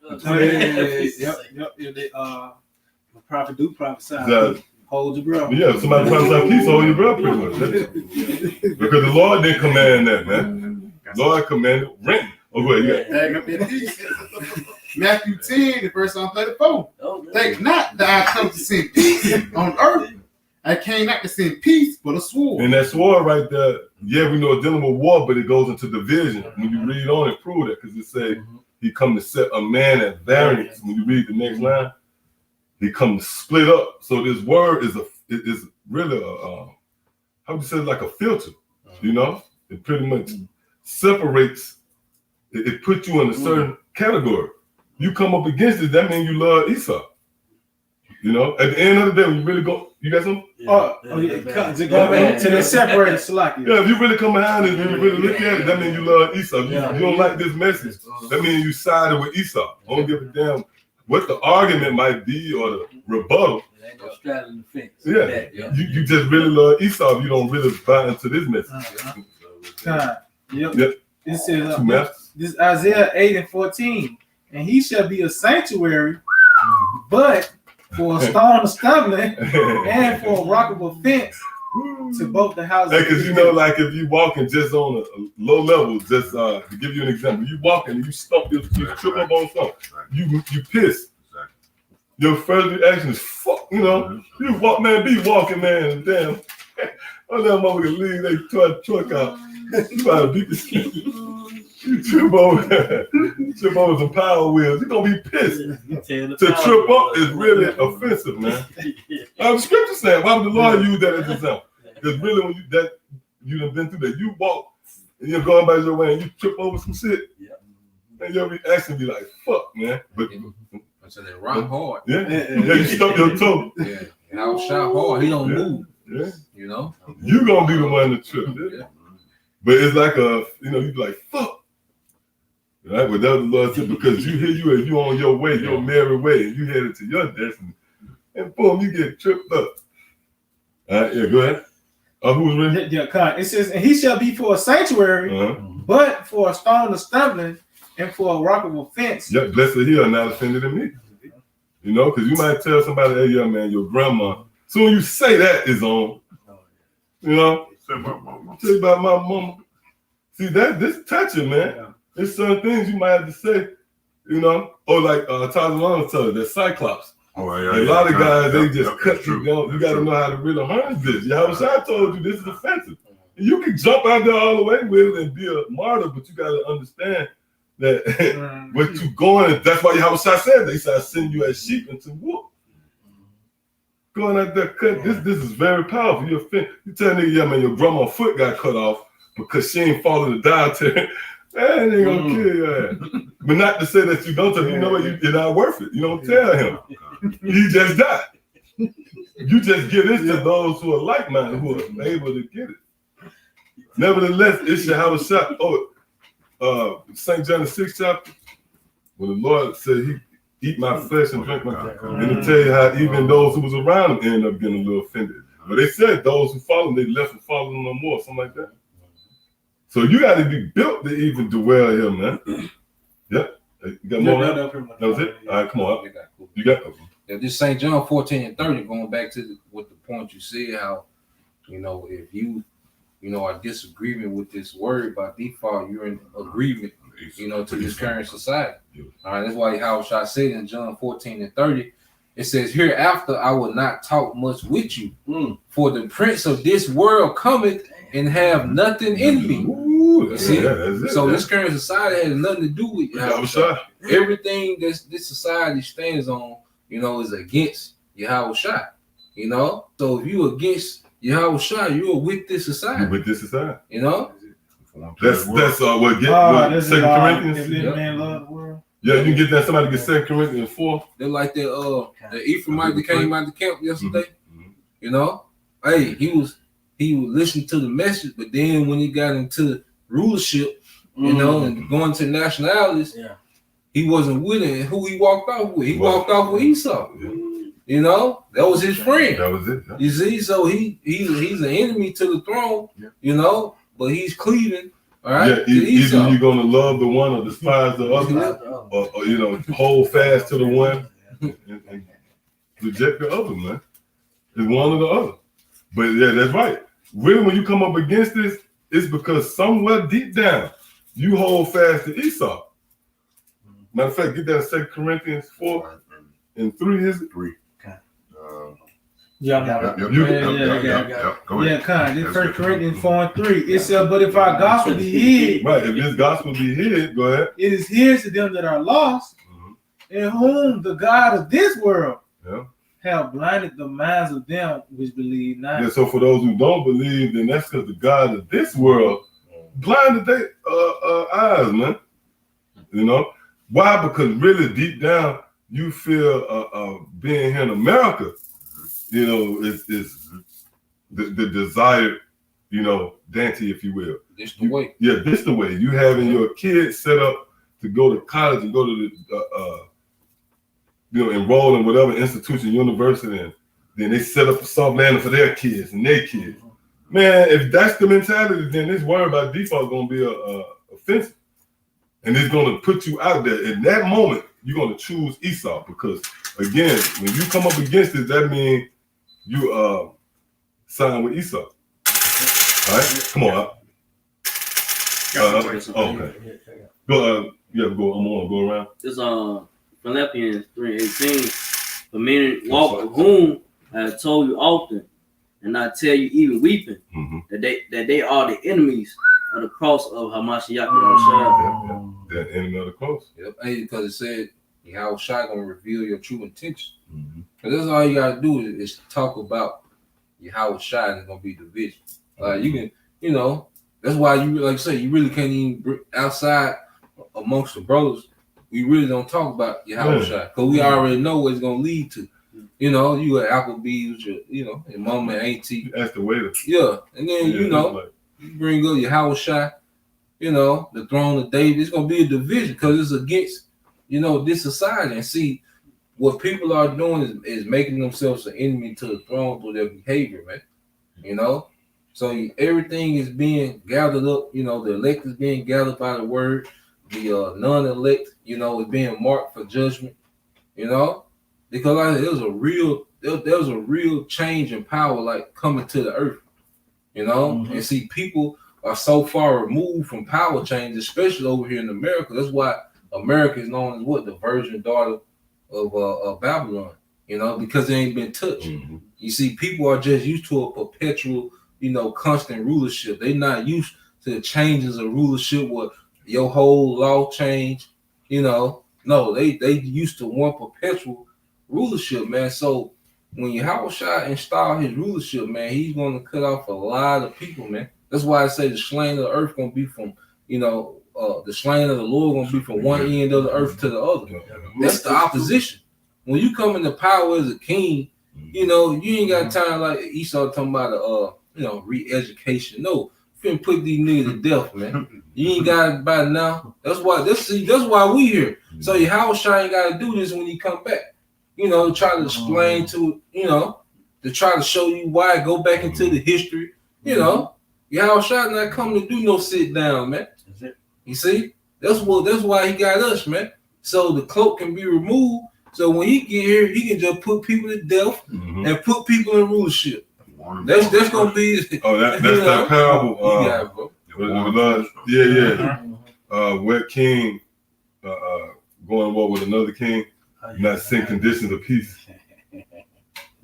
Yep. The prophet do prophesy. Hold your breath. Yeah, somebody prophesy peace, hold your breath, pretty much. Because the Lord didn't command that, man. The Lord commanded rent. Oh, go ahead. Matthew 10, verse 34. Think not that I come to send peace on earth. I came not to send peace, but a sword. And that sword right there, yeah, we know it's dealing with war, but it goes into division. When you read on it, prove that, because it say he come to set a man at variance. When you read the next line, he come to split up. So this word is really how would you say, like a filter, you know? It pretty much separates, it puts you in a certain category. You come up against it, that means you love Esau. You know, at the end of the day, when you really go, you got something? To the separated Salaki. Yeah, if you really come behind it and you really look at it, that means you love Esau. You don't like this message. That means you sided with Esau. I don't give a damn what the argument might be or the rebuttal. Ain't no straddling the fence. Yeah, you just really love Esau if you don't really buy into this message. Yep. This is Isaiah 8:14. And he shall be a sanctuary, but for a stone of stumbling and for a rock of offense to both the houses. Hey, because you know, like if you walking just on a low level, just to give you an example, you walking and you stump, you trip up on something, you piss. Your first reaction is fuck, you know. You walk, man, be walking, man, and damn. Oh, that motherfucker leave they truck out. You about to beat the skin. You trip over some power wheels. You're gonna be pissed. To trip up is really offensive, man. The scripture saying, why would the Lord use that as an example? Because really, when you done been through that, you walk and you're going by your way and you trip over some shit, and your reaction be like, "Fuck, man." But so they rock hard. Yeah, you stump your toe. Yeah, and I was shot hard. He don't move. Yeah, you know, you gonna be the one to trip. Yeah. But it's like you be like, "Fuck." Right, but that's the Lord said, because you on your way, your merry way, and you headed to your destiny, and boom, you get tripped up. All right, yeah, go ahead. Who was ready? It says, and he shall be for a sanctuary, but for a stone of stumbling and for a rock of offense. Yeah, blessed are he are not offended in me. You know, because you might tell somebody, hey, young man, your grandma. Soon you say that is on. You know, tell you about my mama. See that this touching, man. Yeah. There's certain things you might have to say, you know, or like Tarzan told the Cyclops. Oh, A lot of guys they just cut you down. You got to know how to really harness this. Yahushua told you this is offensive. You can jump out there all the way with it and be a martyr, but you got to understand that what you going. That's why Yahushua said that. He said, "I send you as sheep into wolf." Going out there, cut. This is very powerful. You tell nigga, yeah, man, your grandma's foot got cut off because she ain't following the dietary. Man, they gonna kill your ass. But not to say that you don't tell him, you know what, you're not worth it. You don't tell him. He just died. You just give this to those who are like-minded, who are able to get it. Nevertheless, it's Yahushua. St. John the 6th chapter, when the Lord said he eat my flesh and drink my and to tell you how even those who was around him ended up getting a little offended. But they said those who followed him, they left and followed him no more, something like that. So you got to be built to even dwell here, man. Yep. You got more? That was it? All right, come on. You got this St. John 14:30, going back to what the point you said, how, you know, if you are disagreement with this word, by default, you're in agreement, you know, to this current society. All right, that's why Yahushua said in John 14:30, it says, "Hereafter I will not talk much with you, for the prince of this world cometh and have nothing in me." Ooh, see? It, so this current society has nothing to do with Yahushua. Everything that this society stands on, you know, is against Yahushua. You know, so if you against Yahushua, you are with this society. You're with this society. You know, that's what get 2 Corinthians. Man love the world. Yeah, you can get that. Somebody get 2 Corinthians 4. They're like the Ephraimite that came out the camp yesterday. You know, hey, he was listening to the message, but then when he got into rulership, you know, and going to nationalities, he wasn't with it. And who he walked off with? He walked off with Esau. You know, that was his friend. That was it. You see, so he's an enemy to the throne. You know, but he's cleaving. All right. Yeah, either you're gonna love the one or despise the other, or you know, hold fast to the one and reject the other, man. It's one or the other. But yeah, that's right. Really, when you come up against this, it's because somewhere deep down you hold fast to Esau. Matter of fact, get that 2 Corinthians 4 and 3 is it? 3. Yeah, kind. This 1 Corinthians 4 and 3. It said, "But if our gospel be hid, right? If this gospel be hid, go ahead. It is hid to them that are lost, in whom the God of this world have blinded the minds of them which believe not." Yeah. So for those who don't believe, then that's because the God of this world blinded their eyes, man. You know why? Because really deep down you feel being here in America. You know, is the desired, you know, Dante, if you will. This the way. Yeah, this the way. You having your kids set up to go to college and go to the, you know, enroll in whatever institution, university, and then they set up a soft landing for their kids and their kids. Man, if that's the mentality, then this word by default is going to be offensive. And it's going to put you out there. In that moment, you're going to choose Esau because, again, when you come up against it, that means you sign with Esau. All right, come on. Okay. Go. Go. I'm on. Go around. This Philippians 3:18. For many walk with whom I have told you often, and I tell you even weeping, that they are the enemies of the cross of Hamashiach. That enemy of the cross. Yep. Hey, because it said Yahushua gonna reveal your true intentions. Because that's all you gotta do is talk about Yahushua, and it's gonna be division. You can, you know, that's why you like I say you really can't even outside amongst the brothers. We really don't talk about Yahushua because we already know what it's gonna lead to. You know, you at Applebee's with your, you know, your mama and auntie. That's the waiter. Yeah, and then you know, you bring up Yahushua, you know, the throne of David. It's gonna be a division because it's against, you know, this society. And see, what people are doing is making themselves an enemy to the throne through their behavior, man. You know, so everything is being gathered up. You know, the elect is being gathered by the word. The non-elect, you know, is being marked for judgment. You know, because like, there was a real change in power, like coming to the earth. You know, and see, people are so far removed from power change, especially over here in America. That's why America is known as what, the virgin daughter of Babylon, you know, because it ain't been touched. Mhm. You see, people are just used to a perpetual, you know, constant rulership. They're not used to the changes of rulership where your whole law change, you know. No, they used to one perpetual rulership, man. So when Yahushua install his rulership, man, he's going to cut off a lot of people, man. That's why I say the slain of the earth going to be from, you know, the slain of the Lord going to be from one end of the earth to the other. That's the opposition. When you come into power as a king, you know, you ain't got time like Esau talking about you know, re-education. No, you finna put these niggas to death, man. You ain't got it by now. That's why we here. So Yahushua ain't got to do this when he come back. You know, try to explain to, you know, to try to show you why. Go back into the history. You know, Yahushua not coming to do no sit down, man. You see, that's why he got us, man. So the cloak can be removed. So when he get here, he can just put people to death and put people in rulership. That's gonna be. Oh, that's that parable. Bro. Where king going to war with another king, not send conditions of peace.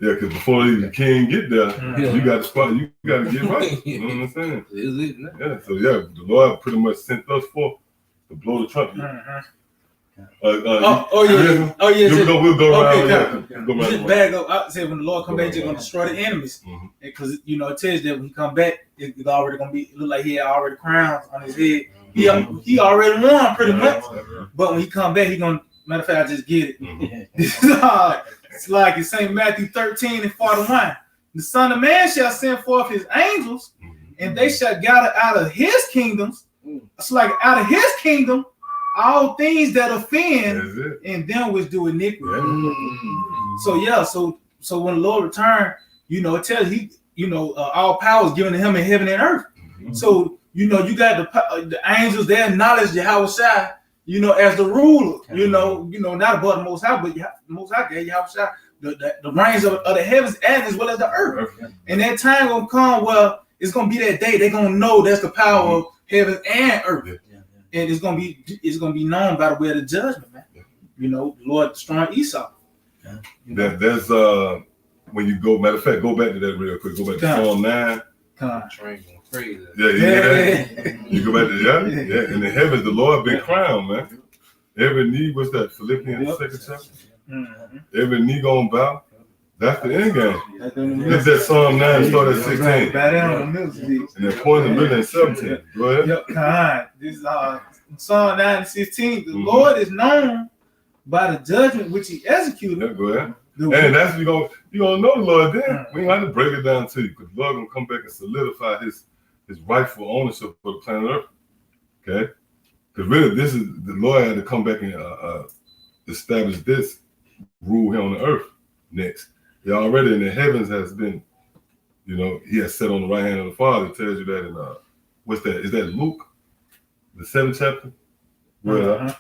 Yeah, because before the king get there, you got to spot. You got to get right. You know what I'm saying? Is it? Yeah. So yeah, the Lord pretty much sent us forth to blow the trumpet. We'll go around. Just bag up. I said when the Lord come back, he's gonna destroy the enemies, because you know it tells that when he come back, it's already gonna be look like he had already crowns on his head. He already won pretty much. But when he come back, he gonna, matter of fact, I just get it. It's like in St. Matthew 13:41. The Son of Man shall send forth his angels, and they shall gather out of his kingdoms. It's like out of his kingdom all things that offend and them which do iniquity. So when the Lord return, you know, it tells he, you know, all power is given to him in heaven and earth. So you know, you got the angels. They acknowledge Yahushua, you know, as the ruler. You know, not above the Most High, but the Most High gave Yahushua the reigns of the heavens and as well as the earth. And that time gonna come where it's gonna be that day. They're gonna know that's the power of heaven and earth. And it's gonna be known by the way of the judgment, man. You know, the Lord destroying Esau. That's when you go. Matter of fact, go back to that real quick. Go back to Psalm 9. Train going crazy. You go back to in the heavens, the Lord been crowned, man. Every knee, what's that? Philippians 2nd chapter. Every knee gonna bow. That's the end game. That's that Psalm 9 start at 16. And that point in the middle at 17. Go ahead. This is Psalm 9 and 16. The Lord is known by the judgment which he executed. Go ahead. And that's you gonna know the Lord then. We ain't have to break it down to you, because the Lord gonna come back and solidify his rightful ownership for the planet Earth. Okay? Because really, this is the Lord had to come back and establish this rule here on the earth next. He already in the heavens has been, you know, he has sat on the right hand of the Father. It tells you that in what's that? Is that Luke, the 7th chapter? Where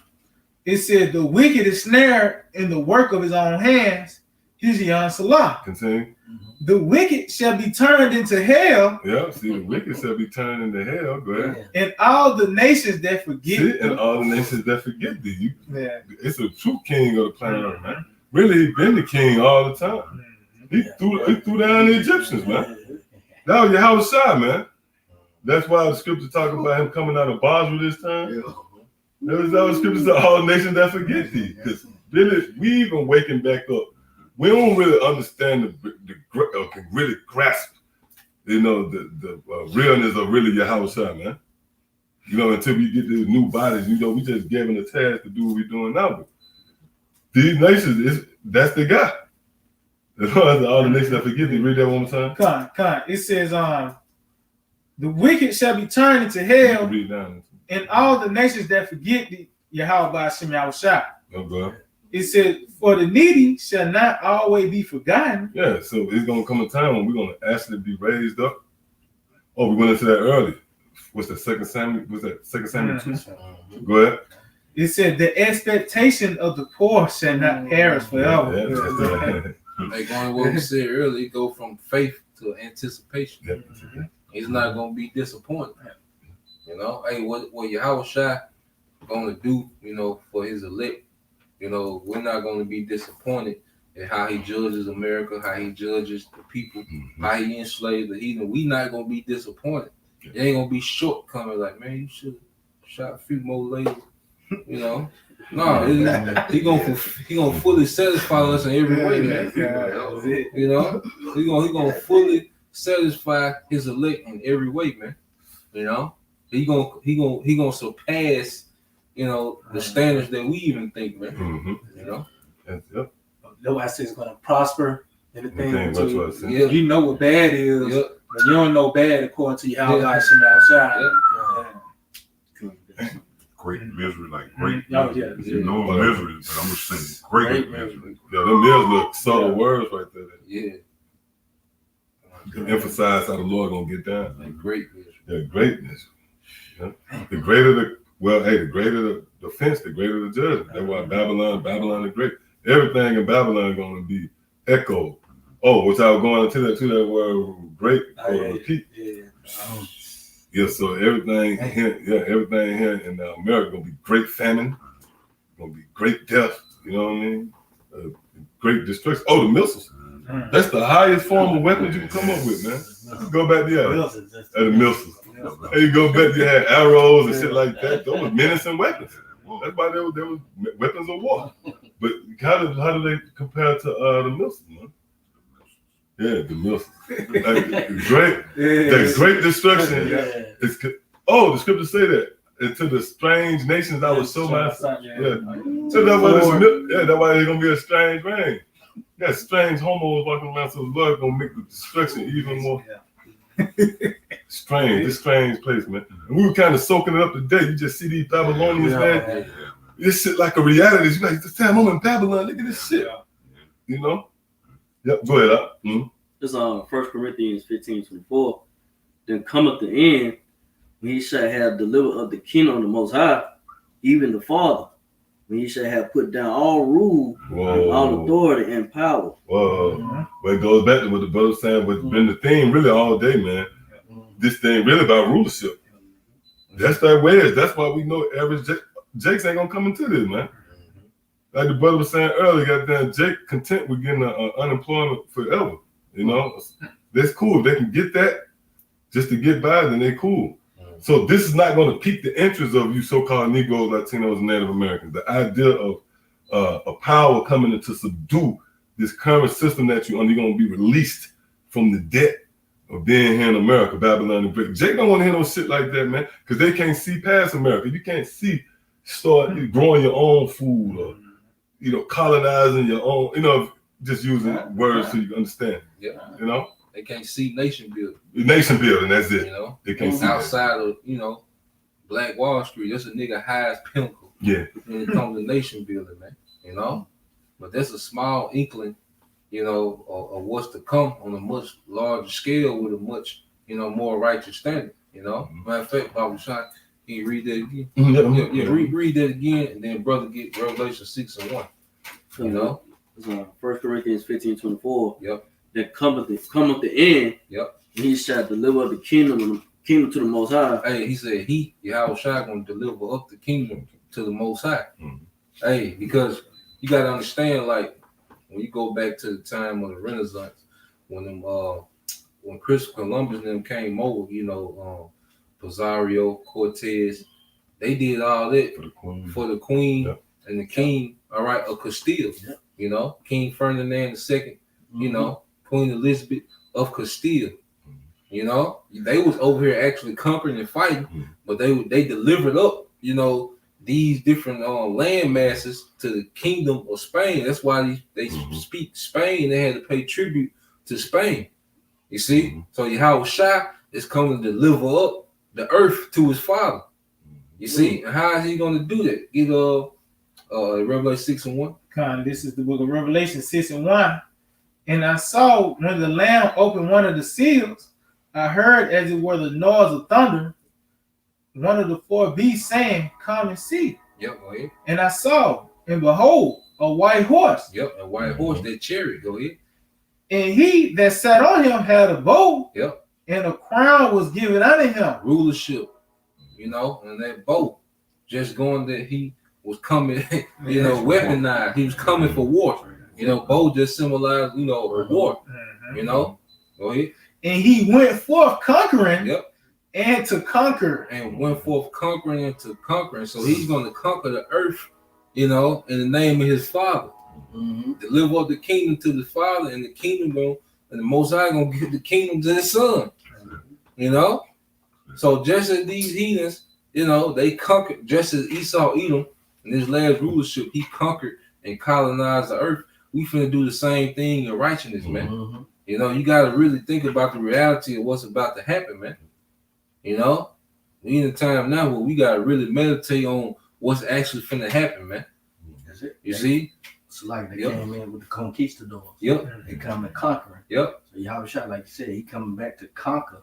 it said the wicked is snared in the work of his own hands. Here's Yon Salah. Continue. The wicked shall be turned into hell. Yeah, see, the wicked shall be turned into hell. Go ahead. And all the nations that forget. See, and all the nations that forget thee. It's a true king of the planet Earth, man. Really, he's been the king all the time. He threw down the Egyptians, man. That was Yahushua, man. That's why the scripture talk about him coming out of Basra this time. That was the scripture that all nations that forget thee. Because really, we even waking back up. We don't really understand can really grasp, you know, the realness of really Yahushua, man. You know, until we get the new bodies, you know, we just given a task to do what we're doing now. But these nations, that's the guy. All the nations that forget thee. Read that one more time. Come on. It says, the wicked shall be turned into hell, and all the nations that forget thee, Yahweh by Hashem Yahushua. Okay. It said, for the needy shall not always be forgotten. Yeah, so it's going to come a time when we're going to actually be raised up. Oh, we went into that early. What's that, 2 Samuel? What's that, 2 Samuel 2? Go ahead. It said, the expectation of the poor shall not perish forever. Like going what we said earlier, go from faith to anticipation. He's not going to be disappointed. You know, hey, what Yahushua gonna do, you know, for his elect? You know, we're not gonna be disappointed at how he judges America, how he judges the people, how he enslaved the heathen. We not gonna be disappointed. It ain't gonna be shortcoming like, man, you should have shot a few more ladies. You know, no, he gonna fully satisfy us in every way, man. You know, he gonna fully satisfy his elect in every way, man. You know, he gonna surpass, you know, the standards that we even think, man. You know, that's why I say it's gonna prosper. Anything, yeah. You know what bad is, but you don't know bad according to how God sent outside. Great misery, like great Oh, misery. You know misery, but I'm just saying great misery. Yeah, them is look subtle words right there. Yeah. To emphasize how the Lord gonna get down. Like great misery. Yeah, greatness. Yeah. The greater the greater the offense, the greater the judgment. That's why Babylon is great. Everything in Babylon gonna be echoed. Oh, which I was going to that word great or repeat. Yeah, so everything here in America gonna be great famine, gonna be great death. You know what I mean? Great destruction. Oh, the missiles. That's the highest form of weapons you can come up with, man. You go back there, the missiles. And you go back, you had arrows and shit like that. Those were menacing weapons. That's why they were weapons of war. But how do they compare to the missiles, man? Yeah, the missiles. Like, great destruction. The scriptures say that. And to the strange nations, I will show myself. So that's why it's gonna be a strange rain. You got strange homos walking around, so the Lord gonna make the destruction even more strange. This strange place, man. And we were kind of soaking it up today. You just see these Babylonians, man. This shit like a reality. You like, damn, I'm in Babylon. Look at this shit. You know? Yep. Go ahead. It's 1 Corinthians 15:24. Then cometh the end, when he shall have delivered of the kingdom of the Most High, even the Father, when he shall have put down all rule, and all authority and power. Whoa. But it goes back to what the brother was saying, what's been the theme really all day, man. This thing really about rulership. That's that way. That's why we know average Jake's ain't gonna come into this, man. Like the brother was saying earlier, goddamn Jake content with getting unemployment forever. You know, that's cool. If they can get that just to get by, then they cool. So this is not going to pique the interest of you so-called Negroes, Latinos, and Native Americans. The idea of a power coming in to subdue this current system that you're going to be released from the debt of being here in America, Babylon and Britain. Jake don't want to hear no shit like that, man, because they can't see past America. You can't start growing your own food or, you know, colonizing your own, you know, just using words so you can understand. Yeah. You know? They can't see nation building. Nation building, that's it. You know? They can't see outside of, you know, Black Wall Street. That's a nigga highest pinnacle. Yeah. When it comes to nation building, man. You know? But that's a small inkling, you know, of what's to come on a much larger scale with a much, you know, more righteous standard. You know? Matter of fact, Bible Shine, can you read that again? Read that again, and then brother get Revelation 6:1. You know? It's 1 Corinthians 15:24. Yep. That cometh the end. Yep. And he shall deliver the kingdom to the Most High. Hey, he said Yahushua gonna deliver up the kingdom to the Most High. Hey, because you gotta understand, like when you go back to the time of the Renaissance, when Christopher Columbus and them came over, you know, Pizarro, Cortez, they did all that for the queen and the king, all right, of Castile. Yep. You know, King Ferdinand II, you know, Queen Elizabeth of Castile. You know, they was over here actually conquering and fighting, but they delivered up, you know, these different land masses to the kingdom of Spain. That's why they speak Spain. They had to pay tribute to Spain. You see, so Yahushua is coming to deliver up the earth to his father. You see, and how is he going to do that? Get Revelation 6:1. This is the book of Revelation 6:1. And I saw when the Lamb opened one of the seals, I heard as it were the noise of thunder, one of the four beasts saying, "Come and see." Yep, go ahead. And I saw, and behold, a white horse. Yep, a white horse, that chariot. Go ahead. And he that sat on him had a bow. Yep. And a crown was given unto him. Rulership. you know, and that bow, just going that he was coming, you know, weaponized. He was coming for war. You know, bow just symbolized, you know, a war. You know, go ahead. And he went forth conquering. Yep. And to conquer. And went forth conquering and to conquering. So he's going to conquer the earth, you know, in the name of his Father. Deliver up the kingdom to the Father, and the kingdom and the Most High gonna give the kingdom to his Son. You know? So just as these heathens, you know, they conquered, just as Esau Edom in his last rulership, he conquered and colonized the earth. We finna do the same thing in righteousness, man. You know, you gotta really think about the reality of what's about to happen, man. You know, we in a time now where we gotta really meditate on what's actually finna happen, man. That's it. You see? It's like they came in with the conquistadors. Yep. They come and conquering. Yep. So Yahushua, like you said, he coming back to conquer,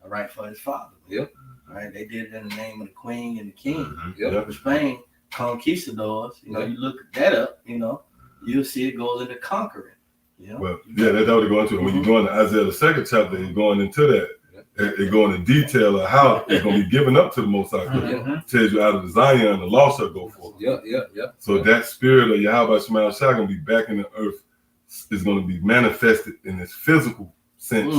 all right, for his Father. Yep. All right, they did it in the name of the Queen and the King. Yep. For Spain, conquistadors, you know, you look that up, you know, you'll see it goes into conquering. You know? Well, yeah, that's what they're going to. When you go into Isaiah the 2nd chapter, you're going into that. They're going into detail of how it's going to be given up to the Most High. It tells you out of the Zion, the law shall go forth. Yeah. So that spirit of Yahweh Shema shall going to be back in the earth. Is going to be manifested in its physical sense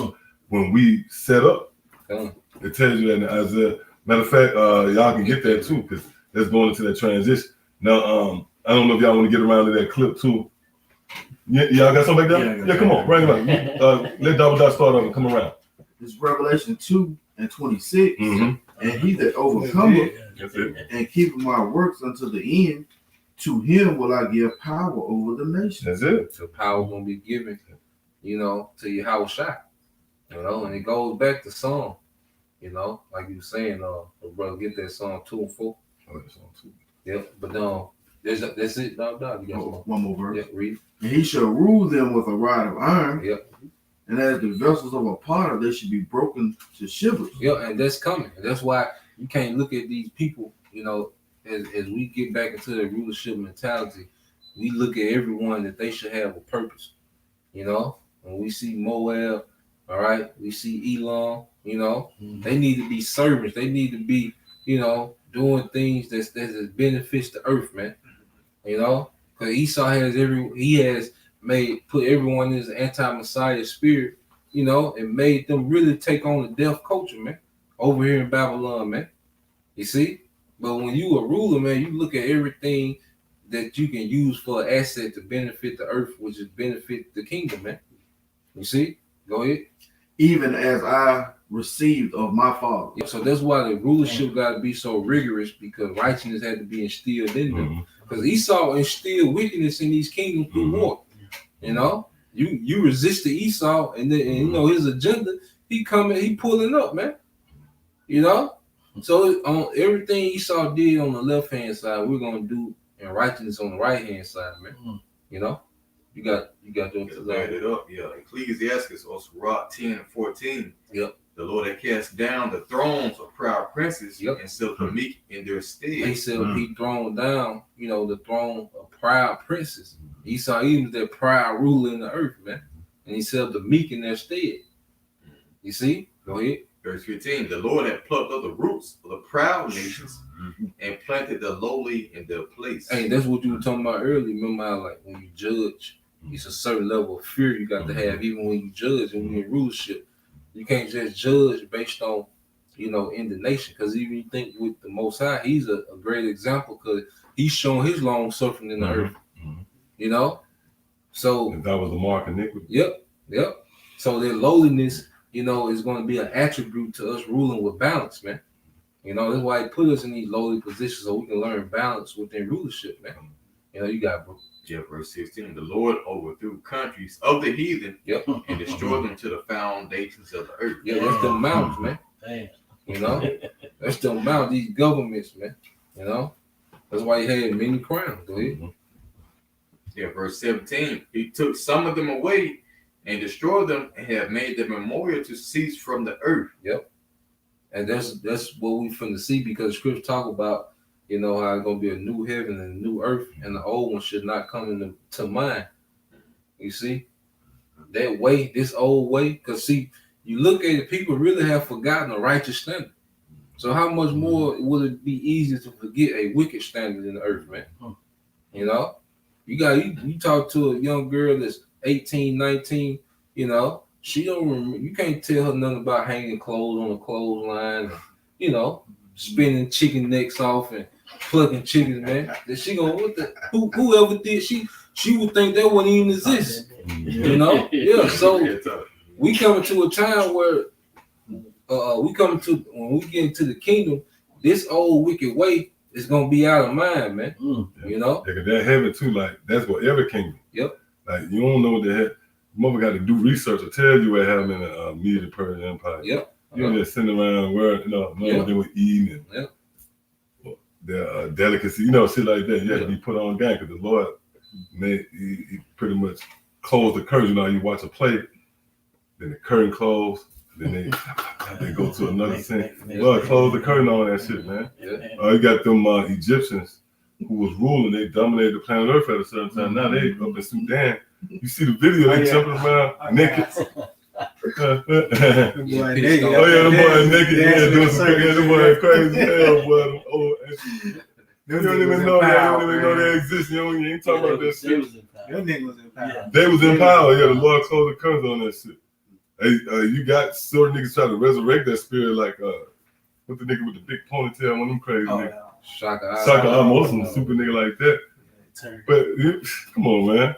when we set up. It tells you that in Isaiah. Matter of fact, y'all can get that too, because that's going into that transition. Now, I don't know if y'all want to get around to that clip too. Y'all got something like that? Yeah, come on, bring it up. Let Double Dot start up and come around. It's Revelation 2:26. And he that overcometh and keepeth my works unto the end, to him will I give power over the nation. That's it. So power gonna be given, you know, to Yahushua. You know, and it goes back to Psalm, you know, like you were saying, brother, get that Psalm 2 and 4. Oh, that's Psalm 2. Yeah, but that's it, dog. You got one more verse. Yeah, read. And he shall rule them with a rod of iron. Yep. And as the vessels of a potter, they should be broken to shivers. Yeah, and that's coming. And that's why you can't look at these people, you know, as we get back into the rulership mentality, we look at everyone that they should have a purpose. You know, when we see Moab, all right, we see Elam, you know, they need to be servants. They need to be, you know, doing things that benefits the earth, man. You know, because Esau has put everyone in his anti-Messiah spirit, you know, and made them really take on the deaf culture, man, over here in Babylon, man. You see? But when you a ruler, man, you look at everything that you can use for an asset to benefit the earth, which is benefit the kingdom, man. You see? Go ahead. Even as I received of my Father. Yeah, so that's why the rulership got to be so rigorous, because righteousness had to be instilled in them. Because Esau instilled wickedness in these kingdoms through war. You know, you resist the Esau, and then you know his agenda. He pulling up, man. You know, so on everything Esau did on the left hand side, we're gonna do in righteousness on the right hand side, man. You know, you got to add it up. Yeah, Ecclesiastes also Rock 10 and 14. Yep. The Lord that cast down the thrones of proud princes and set up the meek in their stead. He said he thrown down, you know, the throne of proud princes. Esau even that proud ruler in the earth, man. And he set up the meek in their stead. You see? Go ahead. Verse 15, the Lord had plucked up the roots of the proud nations and planted the lowly in their place. Hey, that's what you were talking about earlier. Remember how, like, when you judge, it's a certain level of fear you got to have, even when you judge and when you're in rulership. You can't just judge based on, you know, in the nation. Because even you think with the Most High, he's a great example, because he's shown his long suffering in the earth. You know? So that was the mark of iniquity. Yep. So that lowliness, you know, is going to be an attribute to us ruling with balance, man. You know, that's why he put us in these lowly positions, so we can learn balance within rulership, man. You know, you got verse 16, the Lord overthrew countries of the heathen and destroyed them to the foundations of the earth. Yeah, that's them mountains, man. Damn. You know, that's them mountains, these governments, man. You know, that's why he had many crowns. Go ahead. Yeah, verse 17, he took some of them away and destroyed them and have made them memorial to cease from the earth. Yep. And that's what we finna see, because scripture talk about, you know, how it's gonna be a new heaven and a new earth, and the old one should not come into mind. You see? That way, this old way, because see, you look at it, people really have forgotten the righteous standard. So how much more would it be easier to forget a wicked standard in the earth, man? You know, you talk to a young girl that's 18, 19, you know, she don't remember, you can't tell her nothing about hanging clothes on a clothesline, and, you know, spinning chicken necks off and plucking chickens, man. That she gonna whoever did she would think that wouldn't even exist. You know? Yeah. So we coming to a time where when we get into the kingdom, this old wicked way is gonna be out of mind, man. You know? Yeah, they're heaven too, like that's what every kingdom. Yep. Like you don't know what the heck. Mother got to do research or tell you what happened in the Media Persian Empire. Yep. You don't just sitting around where what they were eating and their delicacy, shit like that. You have to be put on game because the Lord he pretty much closed the curtain. You watch a play, then the curtain closed, then they go to another scene. Lord close the curtain on that shit, man. You got them Egyptians who was ruling. They dominated the planet Earth at a certain time. Now they up in Sudan. You see the video, they jumping around naked. The boy naked. Yeah, doing some crazy. The boy crazy hell, boy. You don't even know they exist. You ain't talking about that shit. Your nigga was in power. They was in power. Yeah, the Lord closed the curtains on that shit. Hey, you got certain niggas trying to resurrect that spirit, like what the nigga with the big ponytail, one of them crazy niggas. Shaka almost some super nigga like that. But come on, man.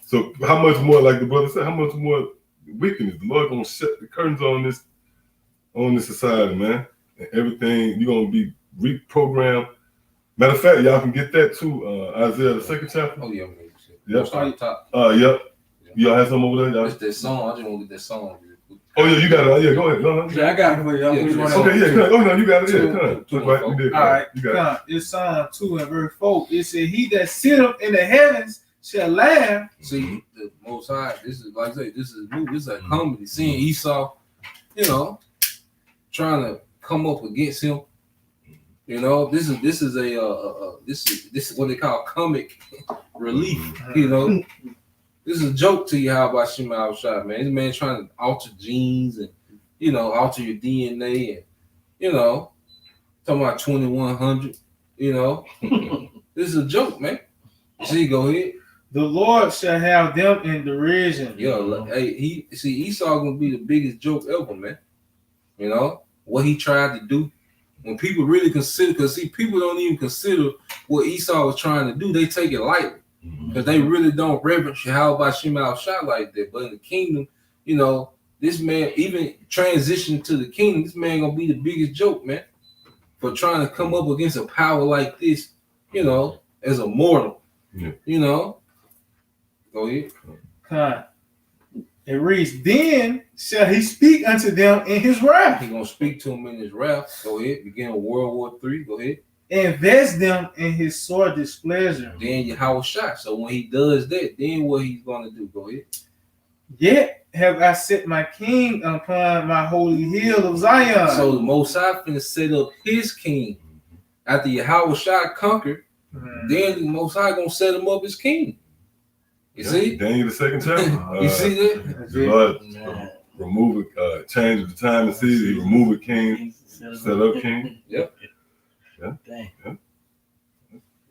So how much more, like the brother said, how much more wickedness? The Lord gonna shut the curtains on this society, man. And everything you're gonna be reprogrammed. Matter of fact, y'all can get that too. Isaiah the 2nd chapter. Oh yeah, yep. Start your top. Yep. Y'all have some over there, y'all. It's that song. I just want to get that song. Oh yeah, you got it. Yeah, go ahead. No. Yeah, I got it for y'all. Okay, yeah. Oh no, you got it. Yeah, come on. Right, you did. All right, you got it. It's Psalm 2 and verse 4. It said, "He that sitteth in the heavens shall laugh." See, the Most High. This is like I say. This is new. This is a comedy. Seeing Esau, trying to come up against him. This is what they call comic relief. This is a joke to you. How about Shema Shot, man? This man trying to alter genes and alter your DNA and talking about 2100. This is a joke, man. See, go ahead. The Lord shall have them in derision. Hey, Esau gonna be the biggest joke ever, man. What he tried to do. When people really consider, because people don't even consider what Esau was trying to do. They take it lightly because they really don't reverence Yahweh Shema Shah like that. But in the kingdom, this man even transition to the kingdom. This man gonna be the biggest joke, man, for trying to come up against a power like this. As a mortal. Go ahead. It reads, "Then shall he speak unto them in his wrath." He gonna speak to them in his wrath. Go ahead. Begin with World War III. Go ahead. "Invest them in his sore displeasure." Then Yahweh shot. So when he does that, then what he's gonna do? Go ahead. "Yet have I set my king upon my holy hill of Zion." So the Most High finna set up his king after Yahweh shot conquered. Then the Most High gonna set him up as king. You see? Daniel the 2nd chapter. You see that? The Lord remove change the time and season. He remove a king, set up king. Yep. Yeah. Dang.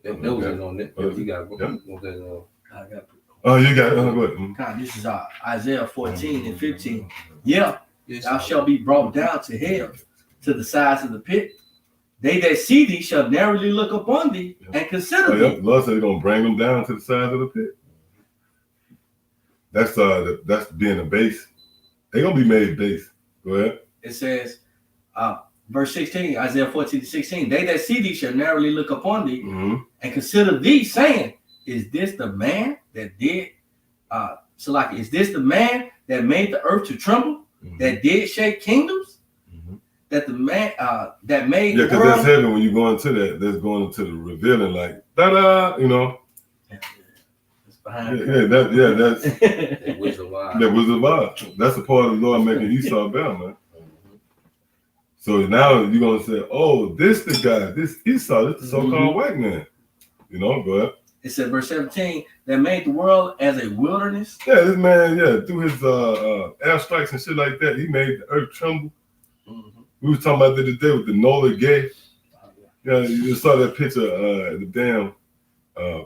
That was it on that. You got to go. I got. Oh, you got it. Go ahead. God, this is Isaiah 14 and 15. Yeah, thou shalt be brought down to hell, to the sides of the pit. They that see thee shall narrowly look upon thee and consider thee. The Lord said he's gonna bring them down to the sides of the pit. That's being a base. They're gonna be made base. Go ahead. It says, verse 16, Isaiah 14 to 16. They that see thee shall narrowly look upon thee and consider thee, saying, "Is this the man that did?" Is this the man that made the earth to tremble, that did shake kingdoms, that the man that made the because world? that's heaven when you go into that. That's going into the revealing, like da. Behind that's That was a lie. That was a vibe. That's a part of the Lord making Esau bound, man. So now you're gonna say, "Oh, this the guy, this Esau, this the so-called white man." Go ahead. It said, verse 17, that made the world as a wilderness. Yeah, this man, through his airstrikes and shit like that, he made the earth tremble. We was talking about that today with the Nola Gay. Yeah, you just saw that picture. The damn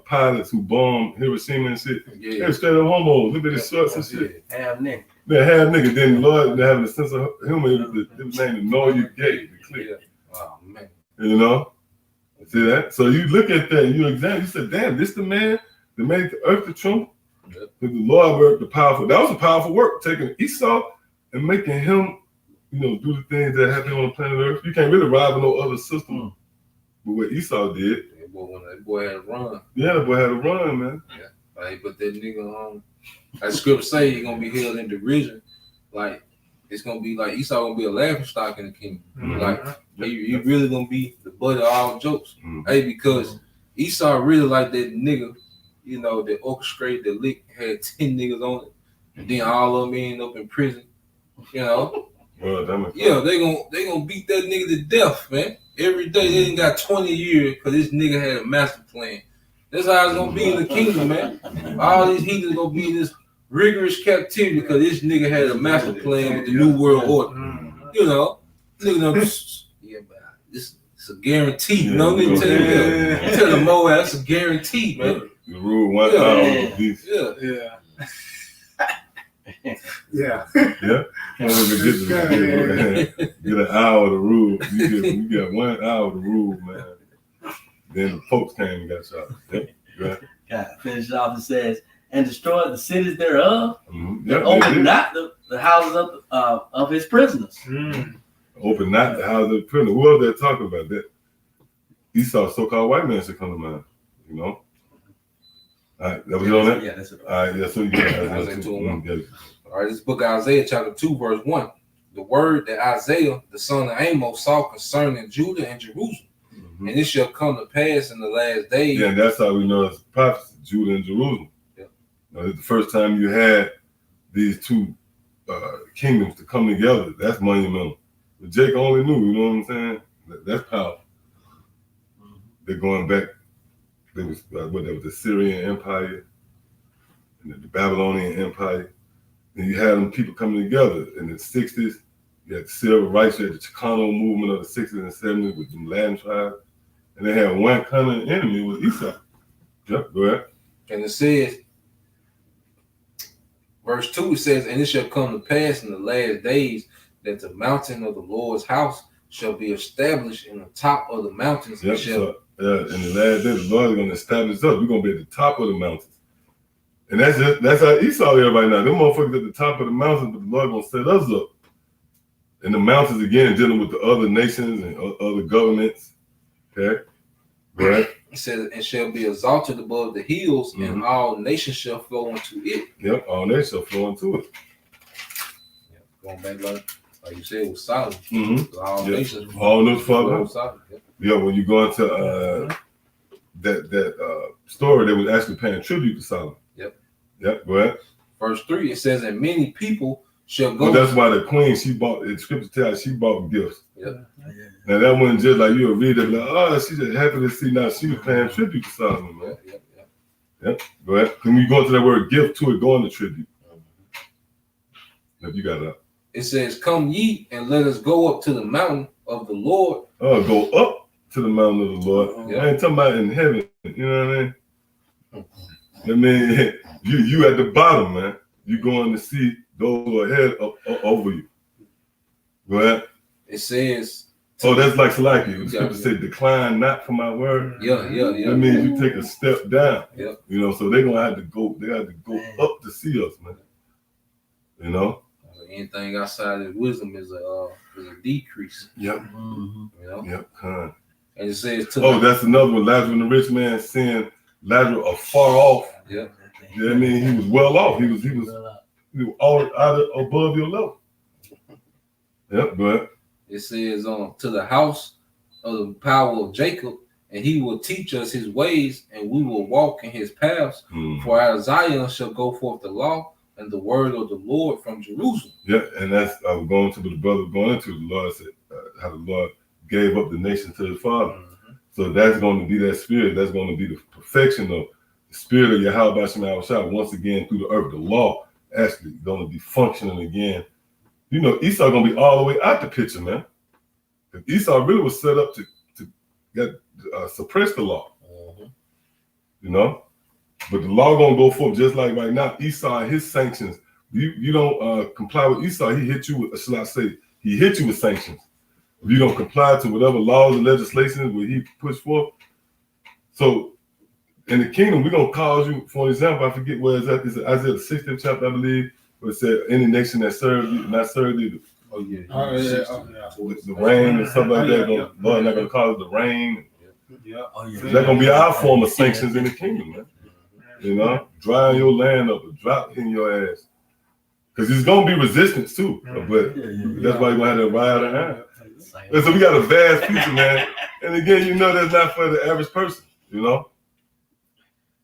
pilots who bombed Hiroshima and shit. Yeah. They're straight up homos. Look at his shorts and shit. Half nigga. Man, half nigga. Then Lord having a sense of humor. It was named the Nola Gay. The clique. Oh man. You know. See that? So you look at that and you examine. You said, "Damn, this the man that made the earth the trump." Yep. The Lord worked the powerful. That was a powerful work, taking Esau and making him, you know, do the things that happen on the planet Earth. You can't really rival no other system. But what Esau did. Yeah, boy, when that boy had to run. Yeah, the boy had to run, man. Yeah. Like, but that nigga on, like scripture say, he's gonna be held in derision. Like, it's gonna be like Esau gonna be a laughing stock in the kingdom. Mm-hmm. Like, he really gonna be the butt of all jokes. Hey, because Esau really like that nigga, you know, that orchestrated the lick, had 10 niggas on it, and then all of them end up in prison. You know? Well, yeah, they gonna beat that nigga to death, man. Every day they ain't got 20 years because this nigga had a master plan. That's how it's gonna be in the kingdom, man. All these heathens gonna be in this rigorous captivity because this nigga had a master plan with the new world order. You know, nigga, yeah, but it's a guarantee. You know what I mean? Tell the Moab, that's a guarantee, man. The rule 1 hour of peace. Yeah. Yeah. Yeah. Get an hour of the rule. You got 1 hour of the rule, man. Then the folks came and got shot. Yep. Right. God, finish it off. It says, and destroy the cities thereof. Mm-hmm. Yep, open not the houses of his prisoners. Open not the houses of the prisoners. Who else they're talking about that? Esau, so-called white man should come to mind. You know. All right, that was on that? Yeah, that's it. All right, yeah, so you get Isaiah 2:1. All right, this book of Isaiah chapter 2, verse 1. The word that Isaiah, the son of Amos, saw concerning Judah and Jerusalem. And it shall come to pass in the last days. Yeah, and that's how we know it's prophecy, Judah and Jerusalem. Yeah. Now, it's the first time you had these two kingdoms to come together. That's monumental. But Jake only knew, you know what I'm saying? That's powerful. They're going back. There was the Syrian Empire and the Babylonian Empire. And you had them people coming together in the 60s. You had the civil rights, you had the Chicano movement of the 60s and 70s with the Latin tribes. And they had one common enemy with Esau. Yep, go ahead. And it says, verse 2, it says, and it shall come to pass in the last days that the mountain of the Lord's house shall be established in the top of the mountains. Yep, in the last days, the Lord is going to establish us. We're going to be at the top of the mountains. And that's how Esau is right now. Them motherfuckers at the top of the mountains, but the Lord going to set us up. And the mountains, again, dealing with the other nations and other governments. Okay? Right? It says, and shall be exalted above the hills, and all nations shall flow into it. Yep, all nations shall flow into it. Yeah, going back like you said, with Solomon. All nations. All those flow. Yeah, when you go into that story, they was actually paying tribute to Solomon. Yep, go ahead. Verse 3, it says, and many people shall go. Well, that's why the queen, she bought, the scripture tells she bought gifts. Yep. Now that wasn't just like you'll read it, like, oh, she's just happy to see now she was paying tribute to Solomon, man. Yep. Go ahead. When you go into that word gift to it, go into tribute. If you got it up. It says, come ye and let us go up to the mountain of the Lord. Oh, go up to the mountain of the Lord. I ain't talking about in heaven. You know what I mean? I mean, you at the bottom, man. You going to see those who are ahead over you. Go ahead. It says. Oh, that's like Salaki. The scripture say, decline not from my word. Yeah. That means you take a step down. Yeah. You know, so they're gonna have to go. They have to go up to see us, man. You know. Anything outside of wisdom is a decrease. Yep. You know. Yep. And it says. That's another one. Lazarus and the rich man seeing Lazarus afar off. Yeah. You know what I mean? He was well off. He was all out above your level. Yep, but it says to the house of the power of Jacob, and he will teach us his ways, and we will walk in his paths. For out of Zion shall go forth the law and the word of the Lord from Jerusalem. Yeah, and that's I was going to what the brother was going into. The Lord said how the Lord gave up the nation to his father. So that's going to be that spirit. That's going to be the perfection of the spirit of Yahweh B'Shem Shah once again through the earth. The law actually going to be functioning again. You know, Esau going to be all the way out the picture, man. Esau really was set up to get suppress the law. You know, but the law gonna go forth just like right now. Esau and his sanctions. You don't comply with Esau, he hit you with, shall I say, he hit you with sanctions. If you don't comply to whatever laws and legislation where he pushed forth. So in the kingdom, we're gonna cause you, for example, I forget where it's at. It's Isaiah the 60th chapter, I believe, where it said, any nation that serves you, not serve you. The rain and stuff like that. Lord not gonna cause the rain. That's gonna be our form of sanctions in the kingdom, man. You know, drying your land up, drop in your ass. Because there's gonna be resistance too. But that's why you're gonna have to ride around. And so we got a vast future, man. And again, you know that's not for the average person, you know.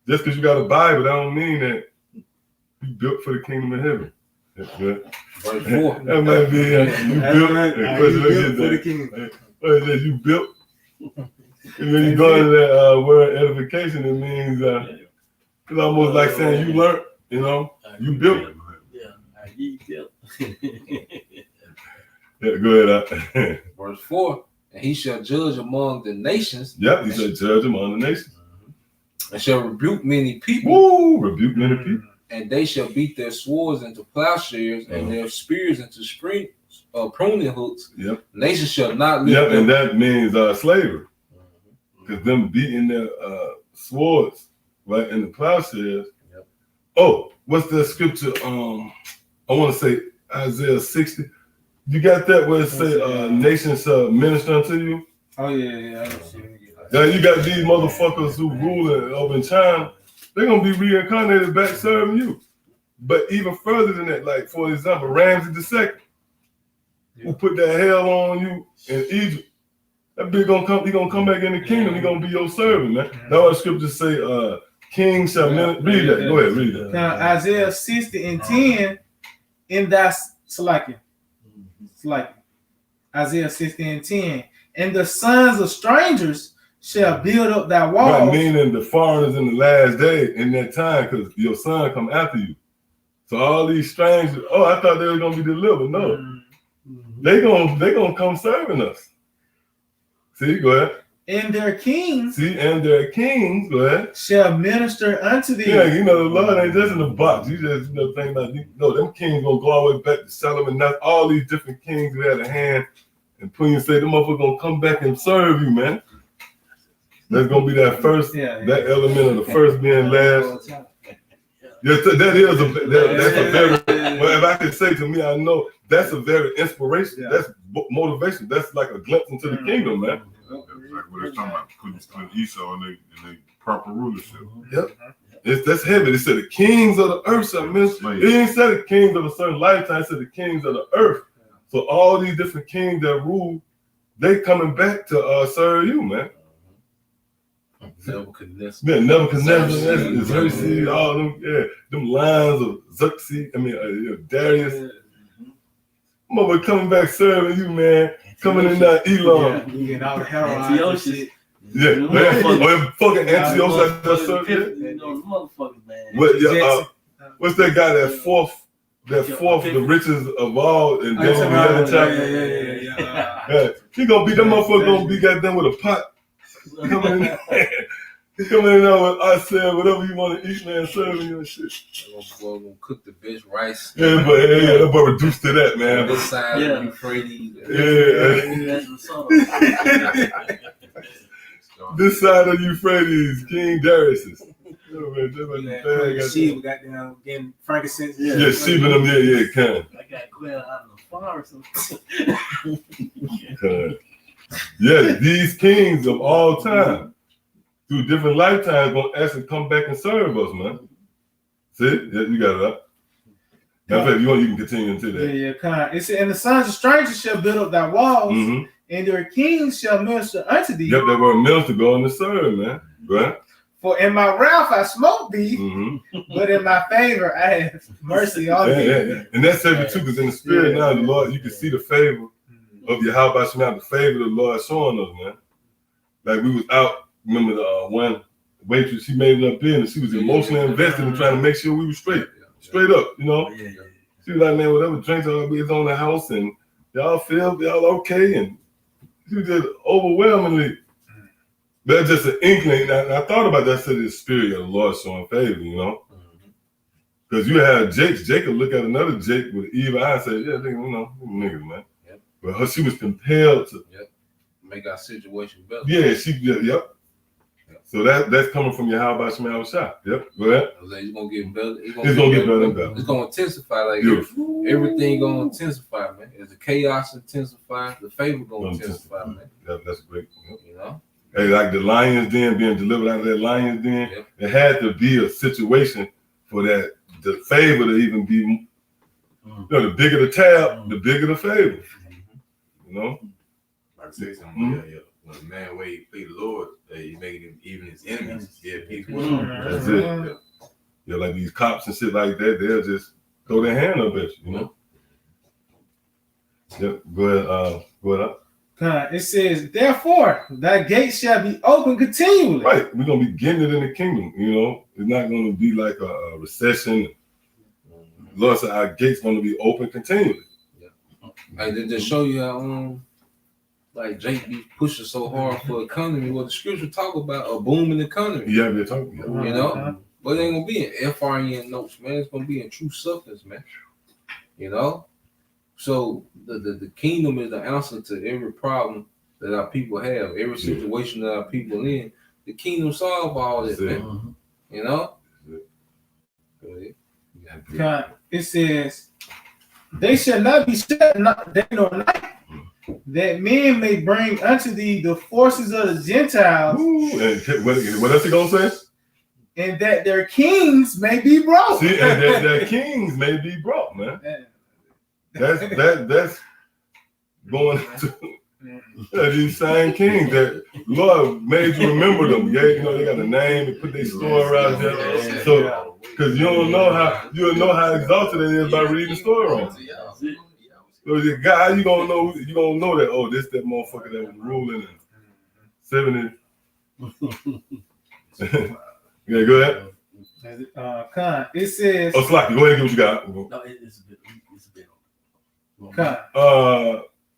Just because you got a Bible, that don't mean that you built for the kingdom of heaven. That's good. That might be you built for the kingdom. You built. And when you go into that word edification, it means it's almost like saying you learned, you know, you built. You built. Yeah, go ahead. Verse 4, and he shall judge among the nations. Yep, he shall judge among the nations. And shall rebuke many people. Woo, rebuke many people. And they shall beat their swords into plowshares and their spears into pruning hooks. Yep. Nations shall not live. Yep, and that means slavery. Because them beating their swords right in the plowshares. Yep. Oh, what's the scripture? I want to say Isaiah 60. You got that where it say nations minister unto you? Oh yeah. Now you got these motherfuckers who ruling over in China. They're gonna be reincarnated back serving you. But even further than that, like for example, Ramses II, who put that hell on you in Egypt. That bitch gonna come. He gonna come back in the kingdom. He gonna be your servant, man. That's what the scriptures say. King shall read that. Go ahead, read that. Now Isaiah 60 and 10. In that Salakia. Isaiah 60 and 10. And the sons of strangers shall build up thy walls. Right, meaning the foreigners in the last day in that time, because your son come after you. So all these strangers, I thought they were gonna be delivered. No, they gonna come serving us. See, go ahead. And their kings. And their kings, go ahead. Shall minister unto thee. Yeah, you know the Lord ain't just in the box. You just think about them kings gonna go all the way back to Solomon. That's all these different kings who had a hand. And Queen say them motherfuckers gonna come back and serve you, man. That's gonna be that first, that element of the first being last. Yes, that is that's a very. Well, if I could say to me, I know that's a very inspiration. Yeah. That's motivation. That's like a glimpse into the kingdom, man. That's like what they're talking about, putting Esau in their proper rulership. Yep. That's heavy. It said the kings of the earth shall minister. It didn't say the kings of a certain lifetime. It said the kings of the earth. So all these different kings that rule, they coming back to serve you, man. Nebuchadnezzar, Xerxes, all them, them lines of Xerxes, Darius. Mother coming back serving you, man. Coming in that Elon. You get all the heroin shit. Fucking Antiochus that's serving. Motherfuckers, man. What's that guy that fourth, the richest of all, and then he gonna be that motherfucker gonna be goddamn with a pot. Coming in there with I said whatever you want to eat, man, serving you and shit. We're gonna cook the bitch rice. Yeah, that boy reduced to that, man. This side of Euphrates. This side of Euphrates, King Darius. She got down getting frankincense. Yeah, she them, kind. I got quail out of the fire or something. Yeah, these kings of all time, through different lifetimes, gonna actually come back and serve us, man. See, you got it up. Now, if you want, you can continue into that. It said, and the sons of strangers shall build up thy walls, and their kings shall minister unto thee. Yep, that word minister going to serve, man. Right? For in my wrath I smote thee, but in my favor I have mercy on thee. Yeah. And that's heavy too, because in the spirit now, the Lord, you can see the favor of your how about you now, the favor of the Lord showing us, man. Like we was out, remember the one waitress, she made it up in, and she was emotionally invested in trying to make sure we were straight up, you know. She was like, man, whatever drinks is on the house, and y'all feel y'all okay, and overwhelmingly. That's just an inkling. I thought about that. Said the spirit of the Lord showing favor, you know. Because you had Jacob look at another Jake with evil eye and say, yeah, niggas, man. Yep. But she was compelled to make our situation better. Yeah, yep. So that's coming from your how about Shemel shot. Yep. Go ahead. It's gonna get better. It's gonna get better and better. It's gonna intensify. Like everything gonna intensify, man. As the chaos intensifies, the favor gonna intensify, man. That's great. Yep. You know? Hey, like the lion's den, being delivered out of that lion's den, it had to be a situation for that the favor to even be, you know, the bigger the tab, the bigger the favor. You know? Like I say something, when a man wait for the Lord, he making him even his enemies. Yeah, peace. That's it. Yeah, like these cops and shit like that, they'll just throw their hand up at you, you know? Yep, go ahead. It says, therefore, thy gate shall be open continually. Right, we're gonna be getting it in the kingdom, you know. It's not gonna be like a recession. Lord said our gate's gonna be open continually. Like they just show you how like Jake be pushing so hard for economy. What the scripture talk about a booming economy. Yeah, they're talking. You know, but it ain't gonna be in FRN notes, man. It's gonna be in true substance, man. You know, so the kingdom is the answer to every problem that our people have, every situation that our people in. The kingdom solve all this, man. You know. It says, they shall not be shut day nor night, that men may bring unto thee the forces of the Gentiles. And what else he gonna say? And that their kings may be brought. See, and that their kings may be brought, man. That's going to these same kings that Lord made you remember them. Yeah, you know they got a name and put their story out there. So because you don't know how exalted it is by reading the story wrong. So the guy you gonna know that that motherfucker that was ruling in 70. Yeah, go ahead. It says. Oh, Slacky, go ahead and get what you got. No, it's a bit.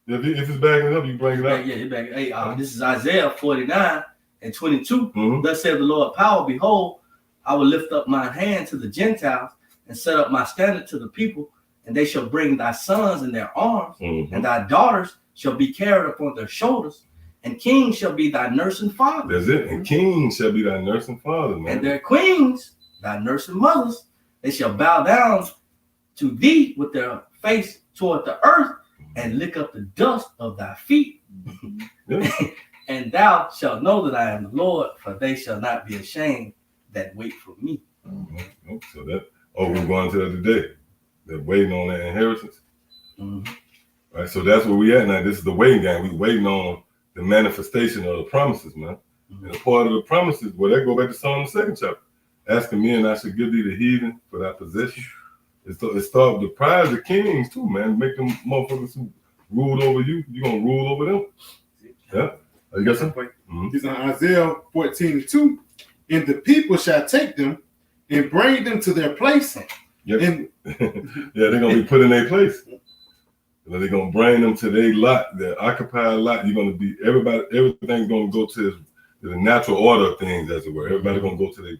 If it's backing up, you can bring it up. Yeah, it's backing. Hey, this is Isaiah 49 and 22. Thus saith the Lord, power, behold, I will lift up mine hand to the Gentiles and set up my standard to the people, and they shall bring thy sons in their arms, and thy daughters shall be carried upon their shoulders, and kings shall be thy nursing father. That's it. And kings shall be thy nursing father, man. And their queens, thy nursing mothers, they shall bow down to thee with their face toward the earth, and lick up the dust of thy feet. And thou shalt know that I am the Lord, for they shall not be ashamed that wait for me. So we're going to that today. They're waiting on their inheritance. Right, so that's where we at now. This is the waiting game. We waiting on the manifestation of the promises, man. And a part of the promises, that go back to Psalm the 2nd chapter. Asking me, and I should give thee the heathen for thy possession. It start to prize the kings too, man. Make them motherfuckers who ruled over you. You gonna rule over them. Yeah. You got something? It's on Isaiah 14:2. And the people shall take them and bring them to their place. Yep. And they're gonna be put in their place. They're gonna bring them to their lot, their occupied lot. You're gonna be everything's gonna go to the natural order of things, as it were. Everybody gonna go to the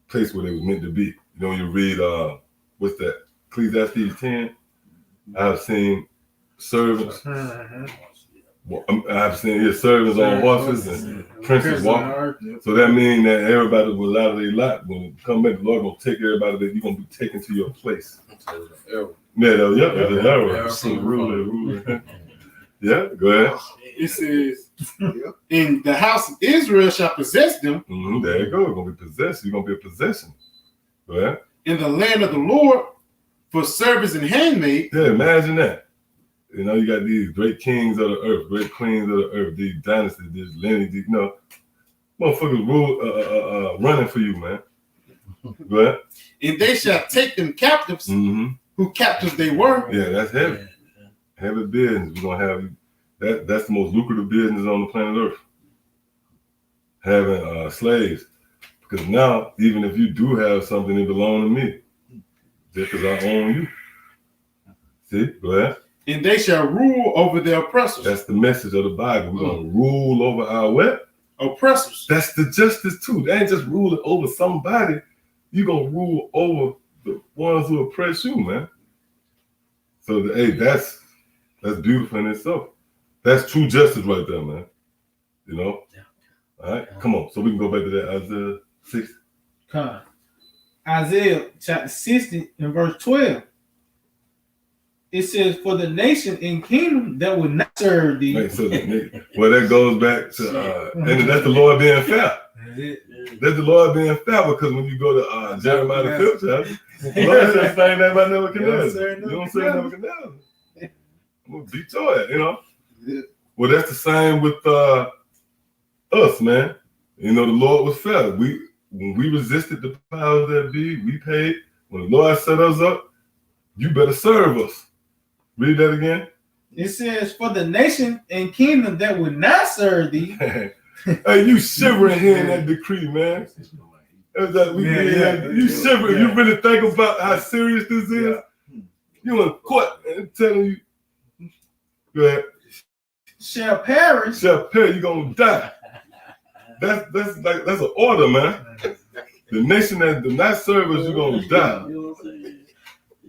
place where they was meant to be. You know, you read what's that? Ecclesiastes 10. I've seen servants. I've seen servants on horses and princes walking. So that means that everybody will out of their lot. When you come back, the Lord gonna take everybody that you're gonna be taken to your place. Ruler. Yeah, go ahead. It says, and the house of Israel shall possess them. There you go. You're gonna be possessed. You're gonna be a possession. Go ahead. In the land of the Lord for servants and handmaids. Yeah, imagine that. You know, you got these great kings of the earth, great queens of the earth, these dynasties, these lineages, motherfuckers running for you, man. Go ahead. And they shall take them captives, who captives they were. Yeah, that's heavy. Heavy business. We're gonna have that's the most lucrative business on the planet Earth. Having slaves. Because now, even if you do have something that belongs to me, just because I own you. See, go ahead. and they shall rule over their oppressors. That's the message of the Bible. We're gonna rule over our what? Oppressors. That's the justice too. They ain't just ruling over somebody. You're gonna rule over the ones who oppress you, man. So hey, that's beautiful in itself. That's true justice right there, man. You know? Yeah. All right, come on. So we can go back to that Isaiah 60. Come. Isaiah chapter 60 and verse 12. It says, for the nation and kingdom that will not serve thee. Right, so well, that goes back to and that's the Lord being fair. That's the Lord being fair, because when you go to Jeremiah the 5th chapter, the Lord says the same thing about Nebuchadnezzar. You don't say Nebuchadnezzar. I'm gonna beat your ass, you know. Well, that's the same with us, man. You know, the Lord was fair. When we resisted the powers that be, we paid. When the Lord set us up, you better serve us. Read that again. It says, for the nation and kingdom that would not serve thee. Hey, you shivering hearing that decree, man. You shivering. You really think about how serious this is? You in court and telling you, go ahead. Shall perish. You're gonna die. That's an order, man. The nation that does not serve us, you're gonna die. You know what I'm saying?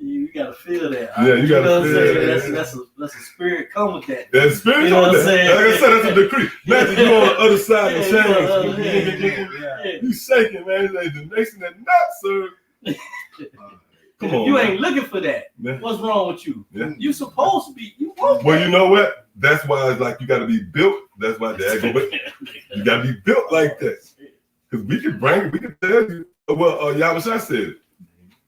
You gotta feel that. Yeah, you gotta feel that. That's a spirit come with that. That spirit come with that. Like I said, that's a decree. Imagine you on the other side of the chains. You shaking, man. Like the nation that not serve. Come on, you ain't looking for that. Yeah. What's wrong with you? Yeah. You supposed to be. You want well, you know what? That's why it's like you got to be built. That's why you got to be built like that. Because we can tell you. Well, Yahushua said it.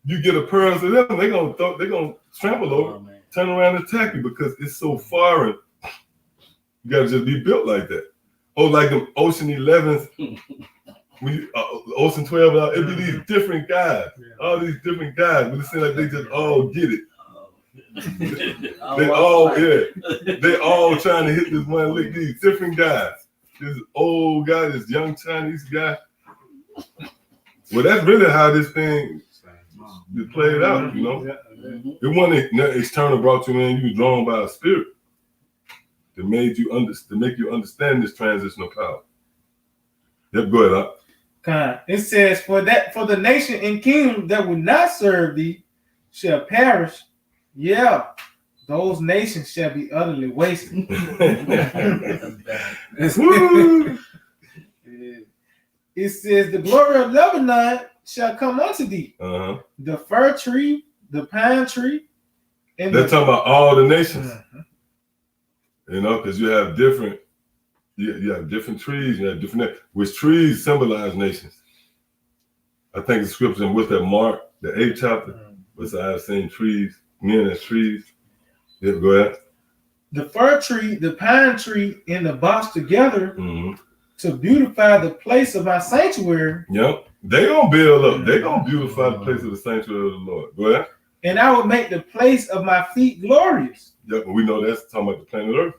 You get a pearl to them, they're gonna trample over, turn around and attack you because it's so foreign. You gotta just be built like that. Oh, like them Ocean 11s, Ocean 12, it'd be these different guys, all these different guys, but it seems like they just all get it. They all trying to hit this one lick. These different guys, this old guy, this young Chinese guy. Well, that's really how this thing is played out, you know. It wasn't external brought you in. You were drawn by a spirit that made you to make you understand this transitional power. Yep, go ahead. It says, for the nation and kingdom that will not serve thee shall perish. Yeah, those nations shall be utterly wasted. It says, the glory of Lebanon shall come unto thee. The fir tree, the pine tree. And they're talking about all the nations. You know, because you have different trees, you have different, which trees symbolize nations. I think the scripture with that Mark, the 8th chapter, was I have seen trees, men as trees. Yeah, go ahead. The fir tree, the pine tree, and the box together to beautify the place of my sanctuary. Yep. They gonna build up. They gonna beautify the place of the sanctuary of the Lord. Go ahead. And I will make the place of my feet glorious. Yep, we know that's talking about the planet Earth.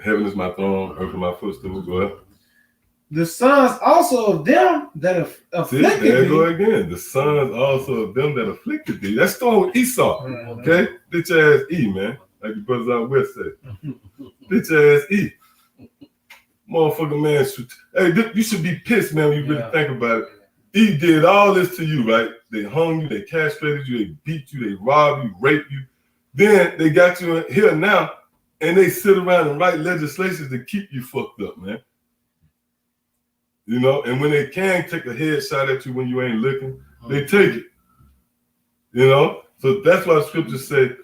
Heaven is my throne, earth is my footstool. Go ahead. The sons also of them that have afflicted thee. There me. go again. The sons also of them that afflicted thee. That's starting with Esau. Okay? Bitch ass E, man. Like the brothers out west say. Bitch ass E. Motherfucker, man. Hey, you should be pissed, man, when you really think about it. E did all this to you, right? They hung you, they castrated you, they beat you, they robbed you, raped you. Then they got you in here now, and they sit around and write legislation to keep you fucked up, man. You know, and when they can take a headshot at you when you ain't looking, they take it. You know? So that's why the scriptures say,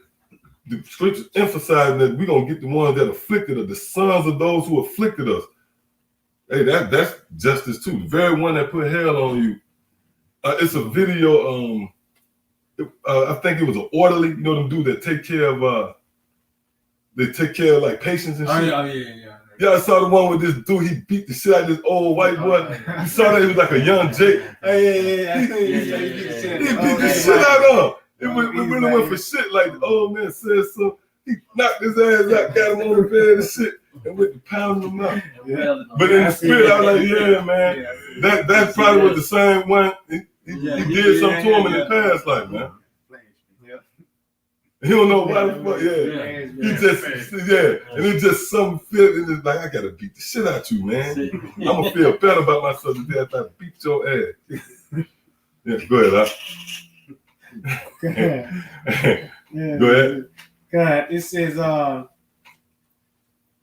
the scriptures emphasize that we're going to get the ones that afflicted us, the sons of those who afflicted us. Hey, that's justice too. The very one that put hell on you. It's a video, I think it was an orderly, you know them dudes that take care of like patients and shit. Yeah, I saw the one with this dude, he beat the shit out of this old white boy. You saw that he was like a young Jake. He beat the shit out of him. It really went for shit, like the old man said so. He knocked his ass out, got him on the bed and shit, and went to pound him out. But in the spirit, I was like, yeah, man. That's probably was the same one. He did something to him in the past life, man. He don't know why the fuck, He just, and it's just some feel, and it's like, I gotta beat the shit out you, man. I'm gonna feel better about myself today after I beat your ass. Go ahead, Go ahead. God, it says,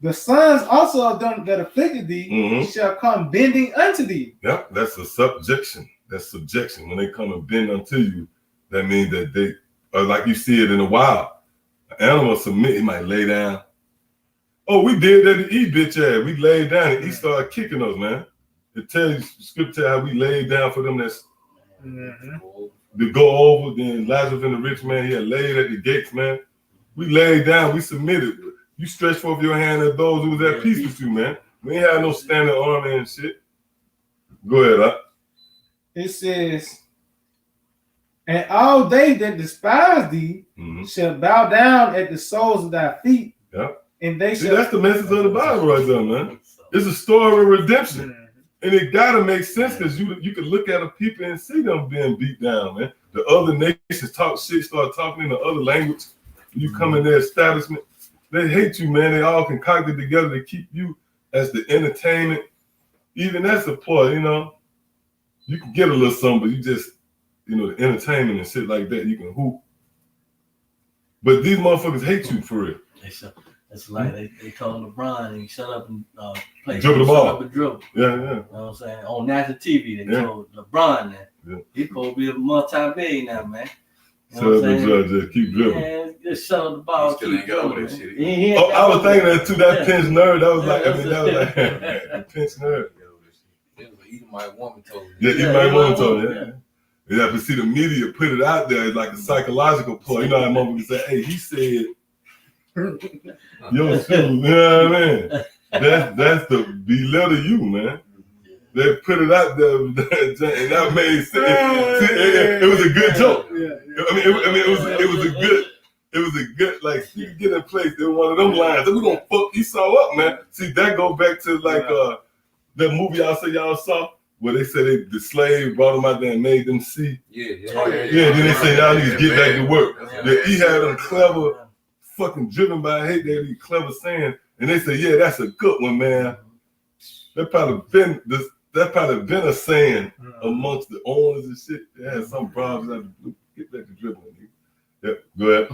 the sons also of them that afflicted thee shall come bending unto thee. Yep, that's a subjection. That's subjection. When they come and bend unto you, that means that they are like you see it in the wild. An animal submit, he might lay down. Oh, we did that to E bitch ass. We laid down and he started kicking us, man. It tells you, scripture how we laid down for them that's to go over. Then Lazarus and the rich man, he had laid at the gates, man. We laid down, we submitted. You stretched forth your hand at those who was at peace with you, man. We ain't had no standing army and shit. Go ahead, It says, and all they that despise thee shall bow down at the soles of thy feet. Yep. And they See, shall. that's the message of the Bible right there, man. It's a story of redemption. And it gotta make sense because you can look at the people and see them being beat down, man. The other nations talk shit, start talking in the other language. You come in their establishment, they hate you, man. They all concocted together to keep you as the entertainment. Even that's a part, you know. You can get a little something, but you just, you know, the entertainment and shit like that, you can hoop. But these motherfuckers hate you for real. It's like they told LeBron and shut up and play. Dribble the ball. Shut up and dribble. Yeah. You know what I'm saying? On national TV, they told LeBron that. He's supposed to be a multi-billionaire, man. You know what I'm saying? Just keep dribbling. Man, just shut up the ball. Still ain't got over that shit. I was thinking that too, that pinch nerd. That was like, that was like, pinch nerd. It was an Edomite woman told me. Yeah, Edomite woman told me, Yeah, but see, the media put it out there as like a psychological play. You know how motherfuckers say, hey, he said, yo, shoes, you know what I mean? That's the belittle you, man. They put it out there, and that made sense. It was a good joke. It was a good, like, you get in place. They were one of them lines. We're gonna fuck Esau up, man. See, that go back to like that movie y'all saw where they said the slave brought them out there and made them see. Then they say y'all need to get back to work. He had them clever, fucking driven by hate. They had these clever saying, and they say, yeah, that's a good one, man. That probably been a saying amongst the owners and shit. They had some problems. Like, get back to dribbling. Yep, go ahead.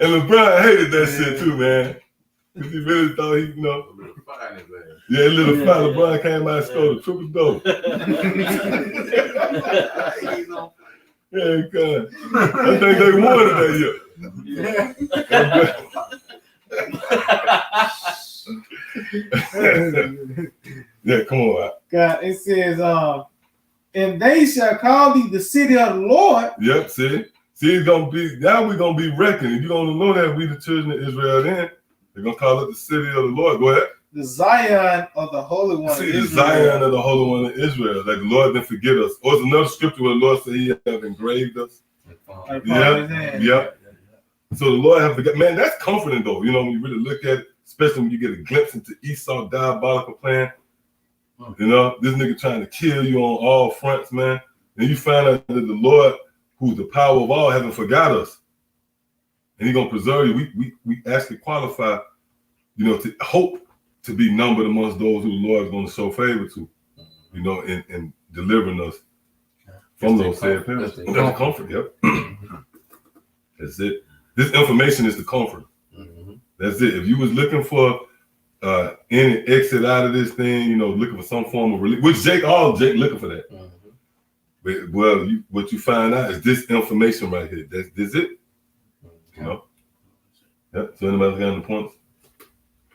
And LeBron hated that shit too, man. Because he really thought he, you know. A little fire in his ass. Yeah, a little fire. LeBron came out and scored a triple double. Yeah, God. I think they won it that year. Yeah, come on. God, it says, and they shall call thee the city of the Lord. Yep, see, it's gonna be now. We're gonna be reckoning. You don't know that we the children of Israel. Then they're gonna call it the city of the Lord. Go ahead. The Zion of the Holy One. See, the Zion of the Holy One of Israel. Like the Lord didn't forget us. Or it's another scripture where the Lord said He have engraved us. Yeah. So the Lord have forgot. Man, that's comforting though. You know, when you really look at it, especially when you get a glimpse into Esau's diabolical plan. You know, this nigga trying to kill you on all fronts, man. And you find out that the Lord, who's the power of all, haven't forgot us. And He's gonna preserve you. We actually qualify, you know, to hope to be numbered amongst those who the Lord is gonna show favor to, you know, in delivering us from those sad parents. That's the comfort, yep. That's it. This information is the comfort. That's it. If you was looking for any exit out of this thing, you know, looking for some form of relief, which Jake looking for that. But, well, what you find out is this information right here. That's it. You know? Yep. So anybody got any points?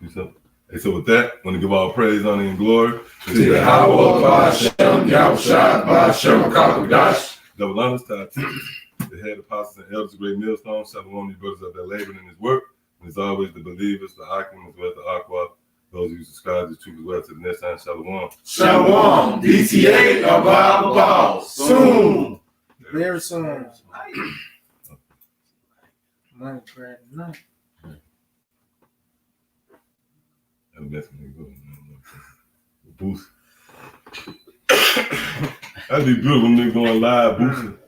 Do something. Hey, so with that, I want to give all praise, honor, and glory to Yahweh, Ba'Shem, Yahushua, Ba'Shem, HaKadosh. Double honors to our teachers, the head apostles and elders of Great Millstone. Shalom, you brothers out there laboring in His work. And as always, the believers, the Akim, as well as the Aqua, those who subscribe to the truth as well. To the next time, Shalom. Shalom. DTA about soon. Very soon. Money, bread, night. That's gonna go. Boost. That'd be good when they're going live boosting.